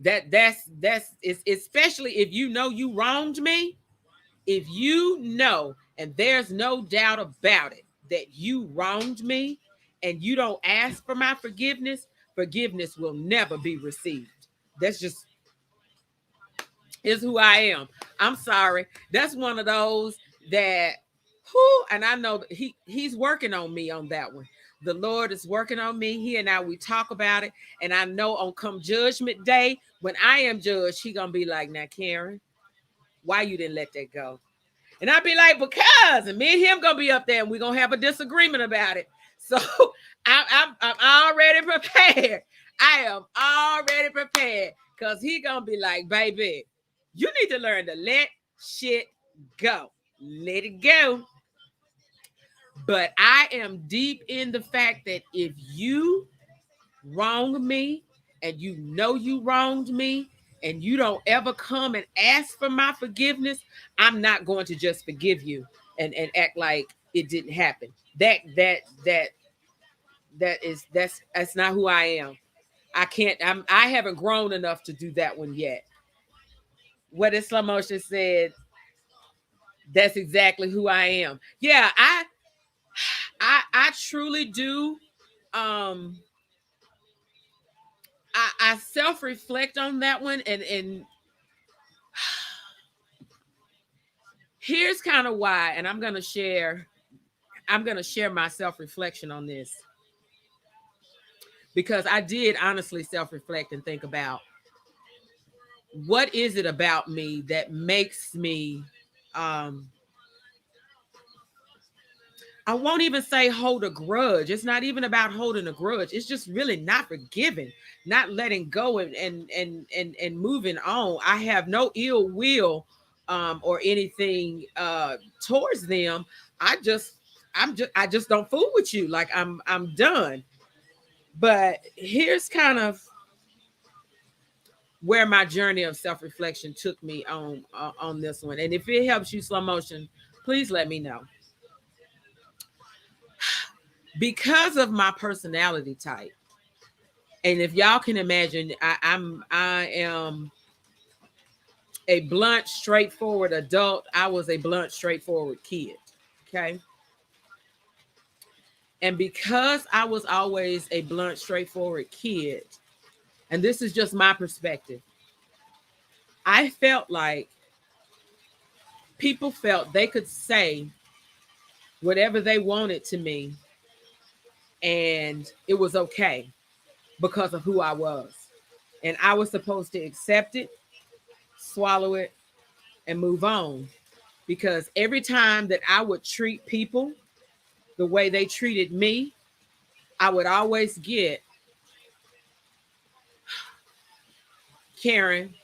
That's it's, especially if you know you wronged me. If you know, and there's no doubt about it, that you wronged me and you don't ask for my forgiveness, forgiveness will never be received. That's just is who I am. I'm sorry. That's one of those that who, and I know that he's working on me on that one. The Lord is working on me. He and I, we talk about it. And I know on come judgment day, when I am judged, he gonna be like, now, Karen, why you didn't let that go? And I'd be like, because, and me and him gonna be up there and we're gonna have a disagreement about it. So I'm already prepared. I am already prepared because he gonna be like, baby, you need to learn to let shit go. Let it go. But I am deep in the fact that if you wrong me and you know you wronged me and you don't ever come and ask for my forgiveness, I'm not going to just forgive you and act like it didn't happen. That's not who I am. I can't. I haven't grown enough to do that one yet. What is slow motion said? That's exactly who I am. Yeah, I truly do. I self reflect on that one, and here's kind of why. And I'm gonna share my self reflection on this because I did honestly self reflect and think about what is it about me that makes me I won't even say hold a grudge. It's not even about holding a grudge. It's just really not forgiving, not letting go and moving on. I have no ill will or anything towards them. I just don't fool with you. Like I'm done. But here's kind of where my journey of self-reflection took me on this one. And if it helps you, slow motion, please let me know. Because of my personality type, and if y'all can imagine, I am a blunt, straightforward adult. I was a blunt, straightforward kid. Okay. And because I was always a blunt, straightforward kid, and this is just my perspective, I felt like people felt they could say whatever they wanted to me and it was okay because of who I was. And I was supposed to accept it, swallow it, and move on. Because every time that I would treat people the way they treated me, I would always get, Karen,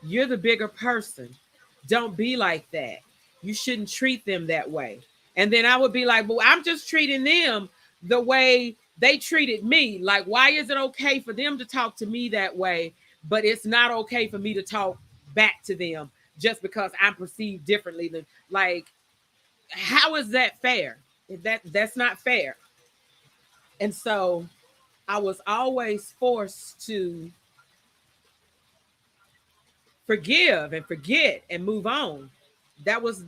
you're the bigger person. Don't be like that. You shouldn't treat them that way. And then I would be like, well, I'm just treating them the way they treated me. Like, why is it okay for them to talk to me that way, but it's not okay for me to talk back to them just because I'm perceived differently than, like, how is that fair? That's not fair. And so I was always forced to forgive and forget and move on. That was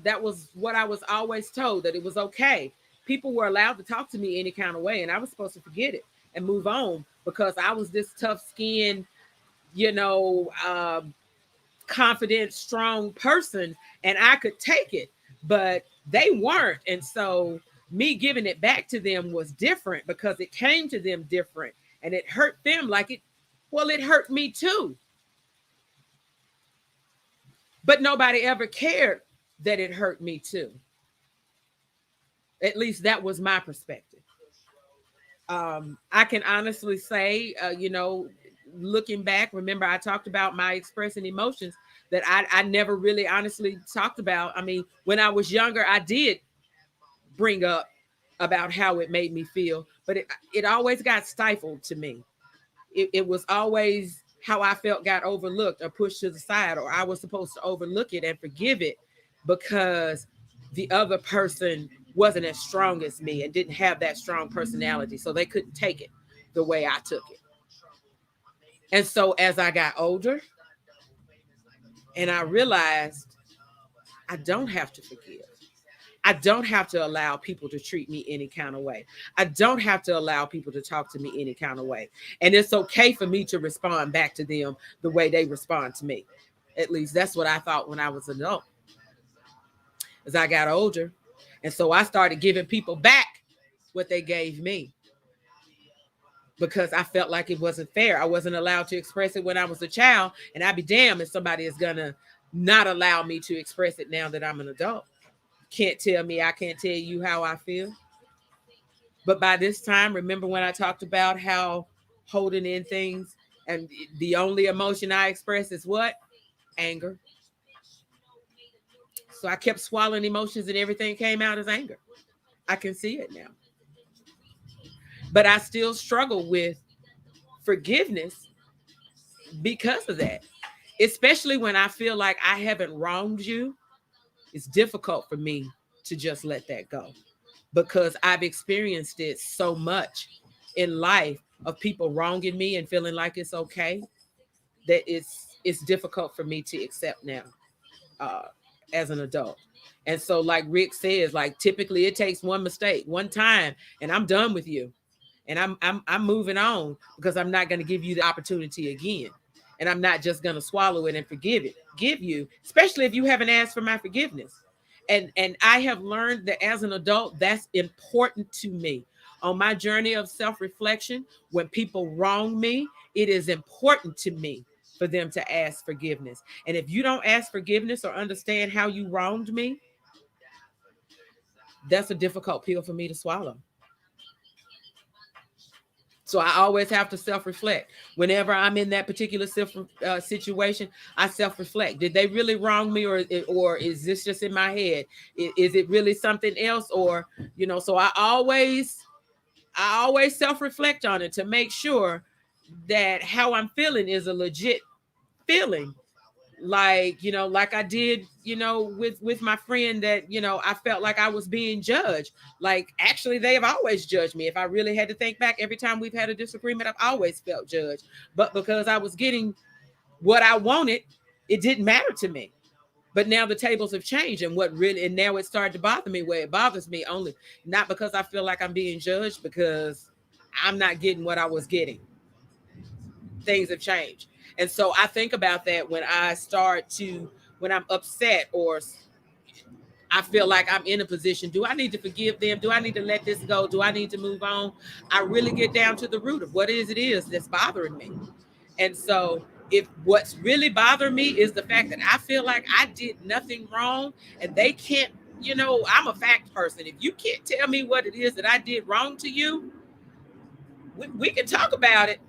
what I was always told, that it was okay. People were allowed to talk to me any kind of way, and I was supposed to forget it and move on because I was this tough skinned, you know, confident, strong person, and I could take it, but they weren't. And so me giving it back to them was different because it came to them different, and it hurt them like it hurt me too. But nobody ever cared that it hurt me too. At least that was my perspective. I can honestly say, looking back, remember I talked about my expressing emotions that I never really honestly talked about. I mean, when I was younger, I did bring up about how it made me feel, but it always got stifled to me. It was always how I felt got overlooked or pushed to the side, or I was supposed to overlook it and forgive it because the other person wasn't as strong as me and didn't have that strong personality. So they couldn't take it the way I took it. And so as I got older and I realized I don't have to forgive. I don't have to allow people to treat me any kind of way. I don't have to allow people to talk to me any kind of way. And it's okay for me to respond back to them the way they respond to me. At least that's what I thought when I was an adult. As I got older. And so I started giving people back what they gave me. because I felt like it wasn't fair. I wasn't allowed to express it when I was a child, and I'd be damned if somebody is gonna not allow me to express it now that I'm an adult. Can't tell me I can't tell you how I feel. But by this time, remember when I talked about how holding in things and the only emotion I express is what? Anger. So I kept swallowing emotions and everything came out as anger. I can see it now. But I still struggle with forgiveness because of that. Especially when I feel like I haven't wronged you, it's difficult for me to just let that go because I've experienced it so much in life of people wronging me and feeling like it's okay that it's difficult for me to accept now uh, as an adult. And so, like Rick says, like typically it takes one mistake, one time, and I'm done with you, and I'm moving on because I'm not going to give you the opportunity again, and I'm not just going to swallow it and give you, especially if you haven't asked for my forgiveness. And I have learned that as an adult, that's important to me. On my journey of self-reflection, when people wrong me, it is important to me for them to ask forgiveness. And if you don't ask forgiveness or understand how you wronged me, that's a difficult pill for me to swallow. So I always have to self-reflect. Whenever I'm in that particular situation, I self-reflect. Did they really wrong me, or is this just in my head? Is it really something else, or So I always self-reflect on it to make sure that how I'm feeling is a legit feeling, like I did with my friend that I felt like I was being judged. Like actually they have always judged me. If I really had to think back, every time we've had a disagreement, I've always felt judged, but because I was getting what I wanted, it didn't matter to me. But now the tables have changed, and now it started to bother me, where it bothers me only not because I feel like I'm being judged, because I'm not getting what I was getting. Things have changed. And so I think about that when I'm upset, or I feel like I'm in a position. Do I need to forgive them? Do I need to let this go? Do I need to move on? I really get down to the root of what it is that's bothering me. And so if what's really bothering me is the fact that I feel like I did nothing wrong, and they can't, I'm a fact person. If you can't tell me what it is that I did wrong to you, we can talk about it.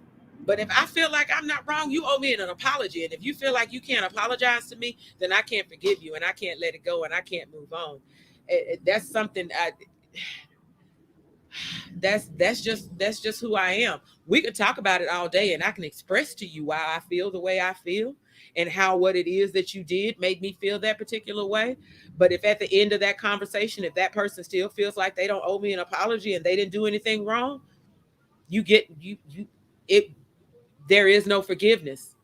But if I feel like I'm not wrong, you owe me an apology. And if you feel like you can't apologize to me, then I can't forgive you, and I can't let it go, and I can't move on. That's something that's just who I am. We could talk about it all day, and I can express to you why I feel the way I feel, and how what it is that you did made me feel that particular way. But if at the end of that conversation, if that person still feels like they don't owe me an apology and they didn't do anything wrong, you get you it there is no forgiveness.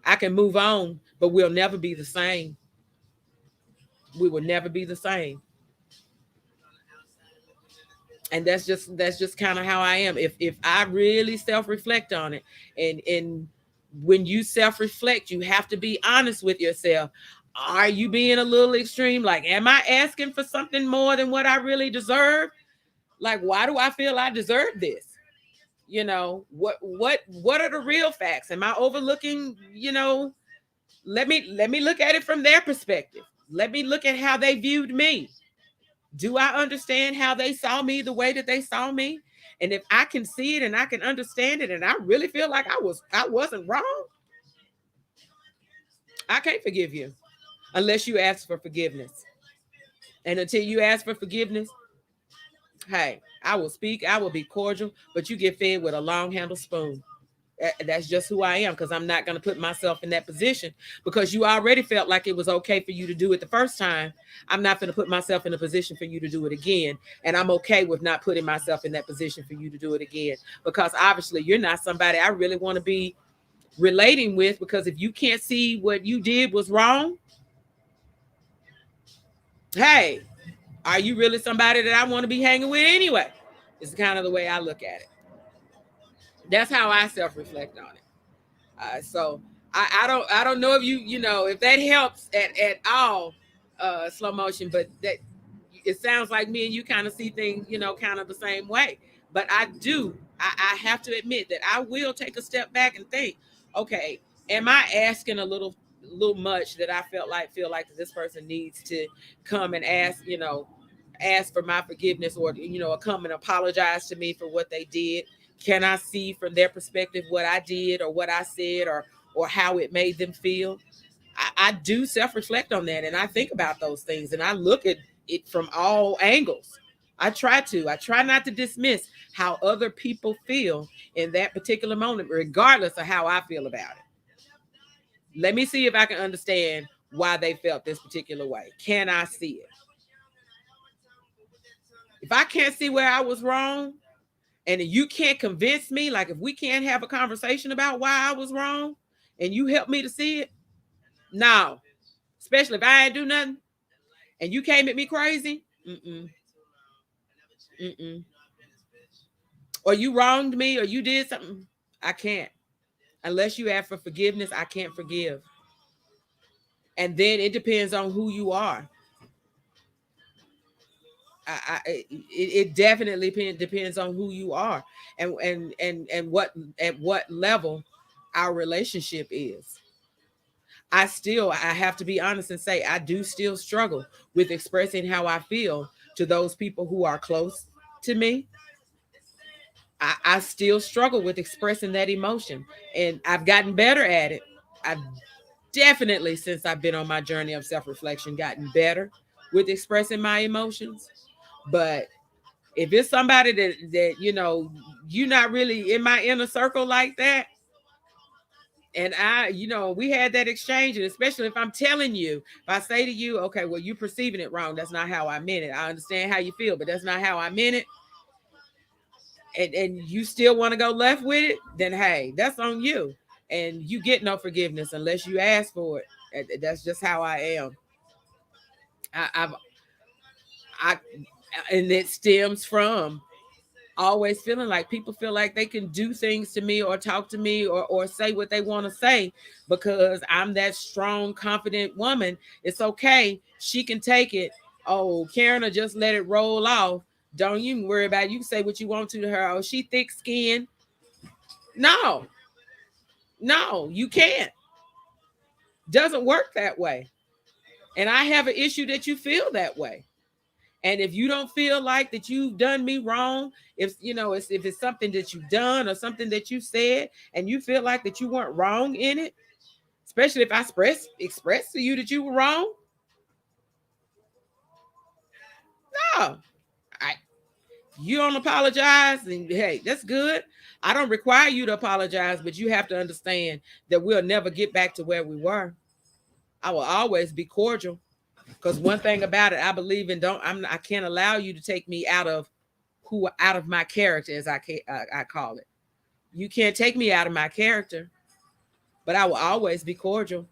I can move on, but we'll never be the same. We will never be the same. And that's just kind of how I am. If I really self-reflect on it, and when you self-reflect, you have to be honest with yourself. Are you being a little extreme? Like, am I asking for something more than what I really deserve? Like, why do I feel I deserve this? What are the real facts? Am I overlooking? Let me look at it from their perspective. Let me look at how they viewed me. Do I understand how they saw me the way that they saw me? And if I can see it and I can understand it, and I really feel like I wasn't wrong, I can't forgive you unless you ask for forgiveness. And until you ask for forgiveness, hey, I will speak, I will be cordial, but you get fed with a long handled spoon. That's just who I am, because I'm not going to put myself in that position, because you already felt like it was okay for you to do it the first time. I'm not going to put myself in a position for you to do it again. And I'm okay with not putting myself in that position for you to do it again, because obviously you're not somebody I really want to be relating with, because if you can't see what you did was wrong, hey, are you really somebody that I want to be hanging with anyway? It's kind of the way I look at it. That's how I self-reflect on it. So I don't know if if that helps at all, slow motion, but it sounds like me and you kind of see things kind of the same way. But I do I have to admit that I will take a step back and think, okay, am I asking a little much that I feel like that this person needs to come and ask, ask for my forgiveness, or or come and apologize to me for what they did? Can I see from their perspective what I did or what I said, or how it made them feel? I do self-reflect on that, and I think about those things, and I look at it from all angles. I try not to dismiss how other people feel in that particular moment, regardless of how I feel about it. Let me see if I can understand why they felt this particular way. Can I see it? If I can't see where I was wrong, and you can't convince me, like if we can't have a conversation about why I was wrong, and you help me to see it, no. Especially if I ain't do nothing and you came at me crazy, mm-mm, or you wronged me, or you did something, I can't. Unless you ask for forgiveness, I can't forgive. And then it depends on who you are. It definitely depends on who you are, and what, at what level our relationship is. I have to be honest and say I do still struggle with expressing how I feel to those people who are close to me. I still struggle with expressing that emotion, and I've gotten better at it. I've definitely, since I've been on my journey of self-reflection, gotten better with expressing my emotions. But if it's somebody that you're not really in my inner circle like that, and we had that exchange, and especially if I'm telling you, if I say to you, okay, well, you perceiving it wrong, that's not how I meant it. I understand how you feel, but that's not how I meant it. And you still want to go left with it, then hey, that's on you. And you get no forgiveness unless you ask for it. That's just how I am. I've I and it stems from always feeling like people feel like they can do things to me or talk to me, or say what they want to say, because I'm that strong, confident woman. It's okay. She can take it. Oh, Karen will just let it roll off. Don't you worry about it. You can say what you want to her. Oh, she thick skinned. No, no, you can't. Doesn't work that way. And I have an issue that you feel that way. And if you don't feel like that you've done me wrong, if it's something that you've done or something that you said, and you feel like that you weren't wrong in it, especially if I express to you that you were wrong, no, I you don't apologize, and hey, that's good. I don't require you to apologize, but you have to understand that we'll never get back to where we were. I will always be cordial, because one thing about it, I believe in I can't allow you to take me out of my character, as I call it. You can't take me out of my character, but I will always be cordial.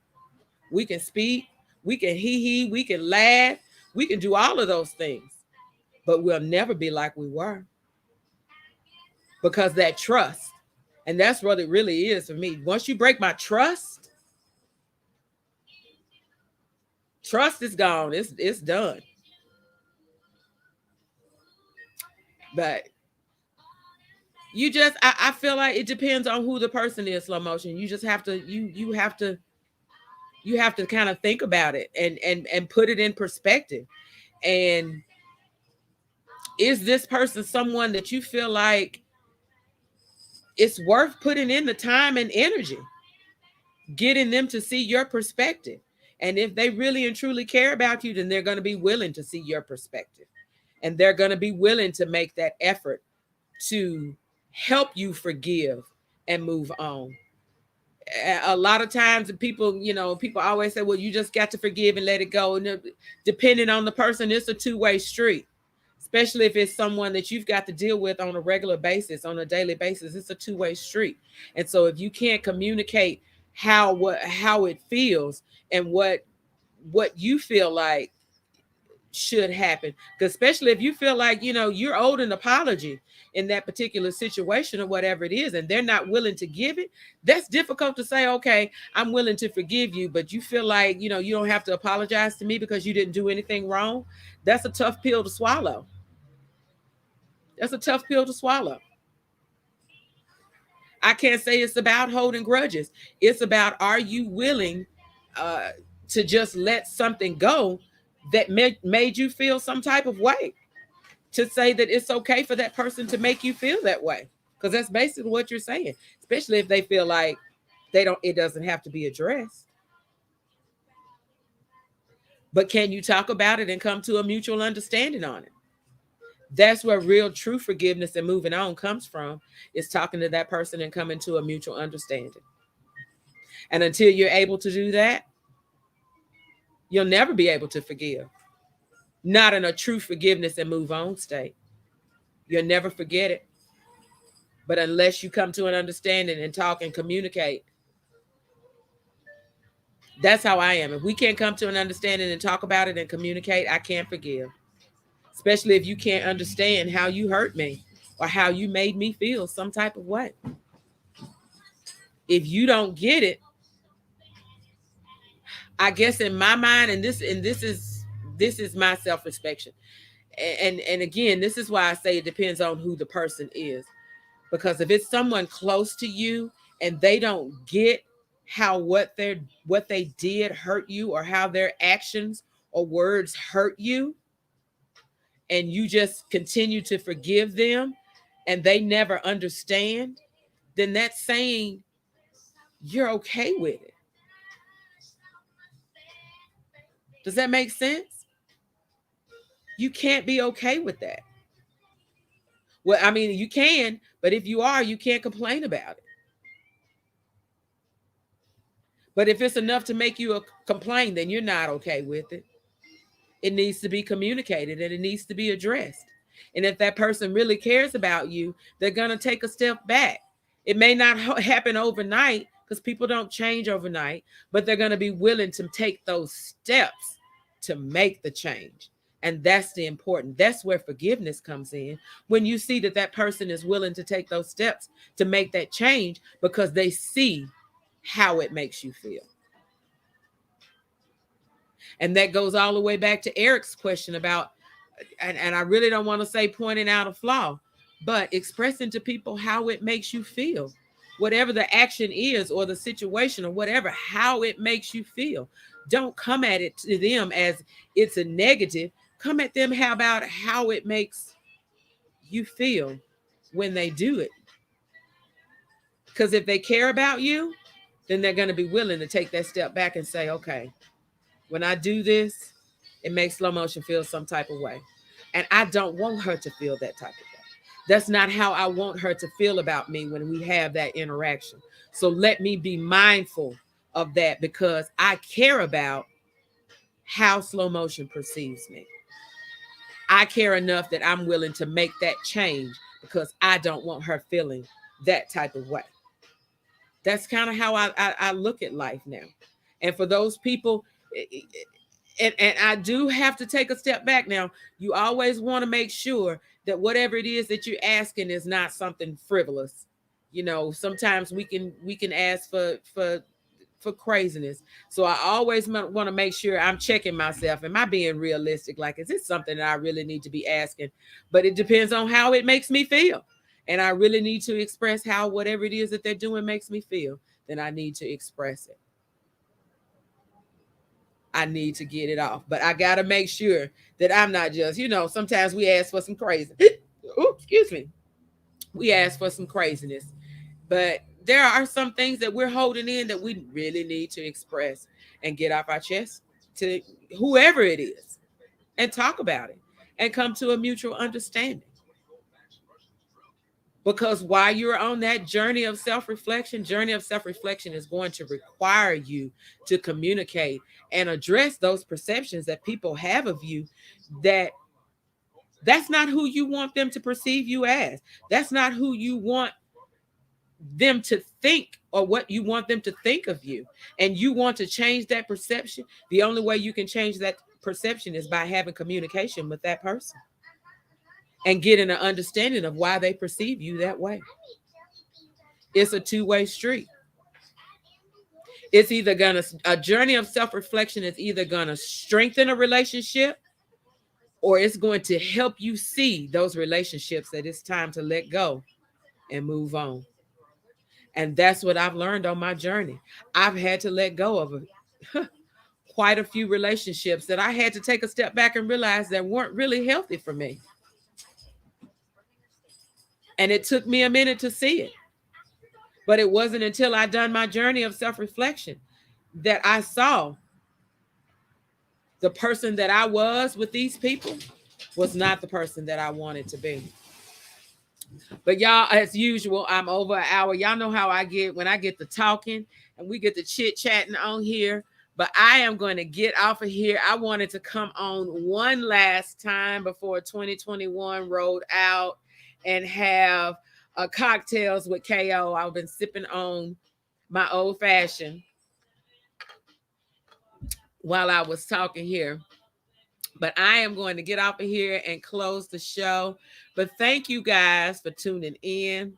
We can speak, we can we can laugh, we can do all of those things, but we'll never be like we were, because that trust, and that's what it really is for me. Once you break my trust is gone. It's done. But I feel like it depends on who the person is. Slow motion. You just have to you have to kind of think about it, and put it in perspective. And is this person someone that you feel like it's worth putting in the time and energy, getting them to see your perspective? And if they really and truly care about you, then they're going to be willing to see your perspective, and they're going to be willing to make that effort to help you forgive and move on. A lot of times people always say, well, you just got to forgive and let it go. And depending on the person, it's a two-way street, especially if it's someone that you've got to deal with on a regular basis, on a daily basis. It's a two-way street. And so if you can't communicate how it feels, and what you feel like should happen, because especially if you feel like you're owed an apology in that particular situation, or whatever it is, and they're not willing to give it, that's difficult to say, okay, I'm willing to forgive you, but you feel like you don't have to apologize to me because you didn't do anything wrong. That's a tough pill to swallow. That's a tough pill to swallow. I can't say it's about holding grudges. It's about, are you willing uh, to just let something go that made you feel some type of way? To say that it's okay for that person to make you feel that way, because that's basically what you're saying. Especially if they feel like they don't, it doesn't have to be addressed. But can you talk about it and come to a mutual understanding on it? That's where real true forgiveness and moving on comes from, is talking to that person and coming to a mutual understanding. And until you're able to do that, you'll never be able to forgive. Not in a true forgiveness and move on state. You'll never forget it. But unless you come to an understanding and talk and communicate, that's how I am. If we can't come to an understanding and talk about it and communicate, I can't forgive. Especially if you can't understand how you hurt me or how you made me feel some type of way. If you don't get it, I guess in my mind, and this is my self-inspection. And again, this is why I say it depends on who the person is. Because if it's someone close to you and they don't get how what they did hurt you, or how their actions or words hurt you, and you just continue to forgive them and they never understand, then that's saying you're okay with it. Does that make sense? You can't be okay with that. Well, I mean, you can, but if you are, you can't complain about it. But if it's enough to make you complain, then you're not okay with it. It needs to be communicated and it needs to be addressed. And if that person really cares about you, they're going to take a step back. It may not happen overnight, because people don't change overnight, but they're going to be willing to take those steps to make the change. And that's the important. That's where forgiveness comes in. When you see that that person is willing to take those steps to make that change, because they see how it makes you feel. And that goes all the way back to Eric's question about, and I really don't want to say pointing out a flaw, but expressing to people how it makes you feel. Whatever the action is or the situation or whatever, how it makes you feel. Don't come at it to them as it's a negative. Come at them about how it makes you feel when they do it. Because if they care about you, then they're going to be willing to take that step back and say, okay, when I do this, it makes slow motion feel some type of way. And I don't want her to feel that type of way. That's not how I want her to feel about me when we have that interaction. So let me be mindful of that, because I care about how slow motion perceives me. I care enough that I'm willing to make that change, because I don't want her feeling that type of way. That's kind of how I look at life now. And for those people, and I do have to take a step back now. You always want to make sure that whatever it is that you're asking is not something frivolous. You know, sometimes we can ask for craziness. So I always want to make sure I'm checking myself. Am I being realistic? Like, is this something that I really need to be asking? But it depends on how it makes me feel. And I really need to express how whatever it is that they're doing makes me feel. Then I need to express it. I need to get it off. But I got to make sure that I'm not just, sometimes we ask for some crazy. Oops, excuse me. We ask for some craziness. But there are some things that we're holding in that we really need to express and get off our chest to whoever it is and talk about it and come to a mutual understanding. Because while you're on that journey of self-reflection is going to require you to communicate and address those perceptions that people have of you, that's not who you want them to perceive you as. That's not who you want them to think, or what you want them to think of you. And you want to change that perception. The only way you can change that perception is by having communication with that person and getting an understanding of why they perceive you that way. It's a two-way street. It's either a journey of self-reflection is either gonna strengthen a relationship, or it's going to help you see those relationships that it's time to let go and move on. And that's what I've learned on my journey. I've had to let go of quite a few relationships that I had to take a step back and realize that weren't really healthy for me. And it took me a minute to see it. But it wasn't until I done my journey of self-reflection that I saw the person that I was with these people was not the person that I wanted to be. But y'all, as usual, I'm over an hour. Y'all know how I get when I get to talking and we get to chit-chatting on here. But I am going to get off of here. I wanted to come on one last time before 2021 rolled out and have cocktails with KO. I've been sipping on my old fashioned while I was talking here. But I am going to get off of here and close the show. But thank you guys for tuning in.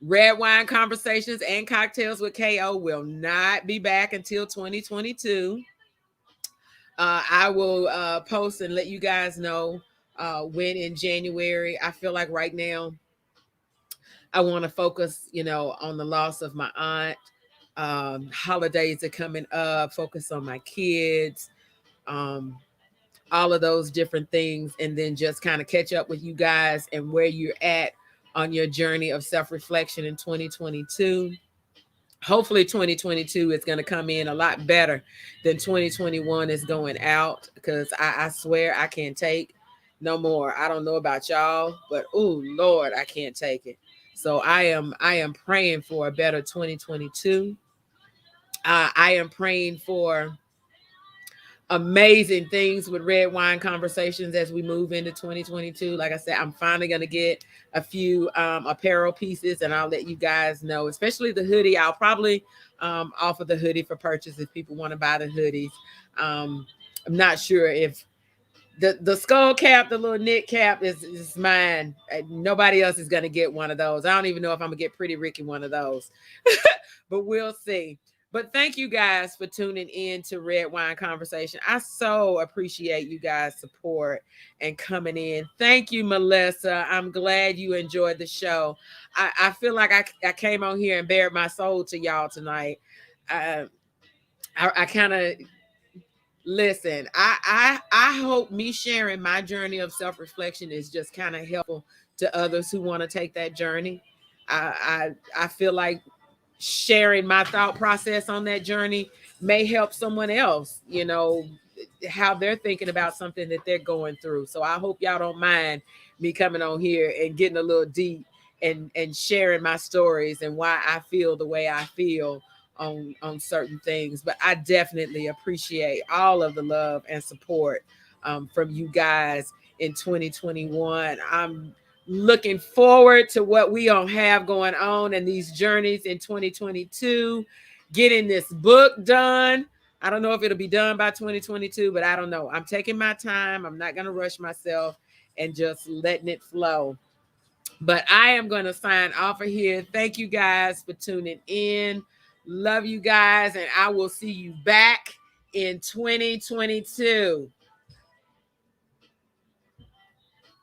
Red Wine Conversations and Cocktails with KO will not be back until 2022. I will post and let you guys know when in January. I feel like right now I want to focus, on the loss of my aunt. Holidays are coming up, focus on my kids, all of those different things, and then just kind of catch up with you guys and where you're at on your journey of self-reflection in 2022. Hopefully 2022 is going to come in a lot better than 2021 is going out, because I swear I can't take no more. I don't know about y'all, but oh Lord, I can't take it. So I am praying for a better 2022. I am praying for amazing things with Red Wine Conversations as we move into 2022. Like I said, I'm finally going to get a few apparel pieces, and I'll let you guys know, especially the hoodie. I'll probably offer the hoodie for purchase if people want to buy the hoodies. I'm not sure if the skull cap, the little knit cap is mine. Nobody else is going to get one of those. I don't even know if I'm going to get Pretty Ricky one of those, but we'll see. But thank you guys for tuning in to Red Wine Conversation. I so appreciate you guys' support and coming in. Thank you, Melissa. I'm glad you enjoyed the show. I feel like I came on here and bared my soul to y'all tonight. I kind of listen. I hope me sharing my journey of self-reflection is just kind of helpful to others who want to take that journey. I feel like sharing my thought process on that journey may help someone else, how they're thinking about something that they're going through. So I hope y'all don't mind me coming on here and getting a little deep and sharing my stories and why I feel the way I feel on certain things. But I definitely appreciate all of the love and support from you guys in 2021. I'm looking forward to what we gonna have going on and these journeys in 2022, getting this book done. I don't know if it'll be done by 2022, but I don't know. I'm taking my time. I'm not gonna rush myself and just letting it flow. But I am gonna sign off of here. Thank you guys for tuning in. Love you guys, and I will see you back in 2022.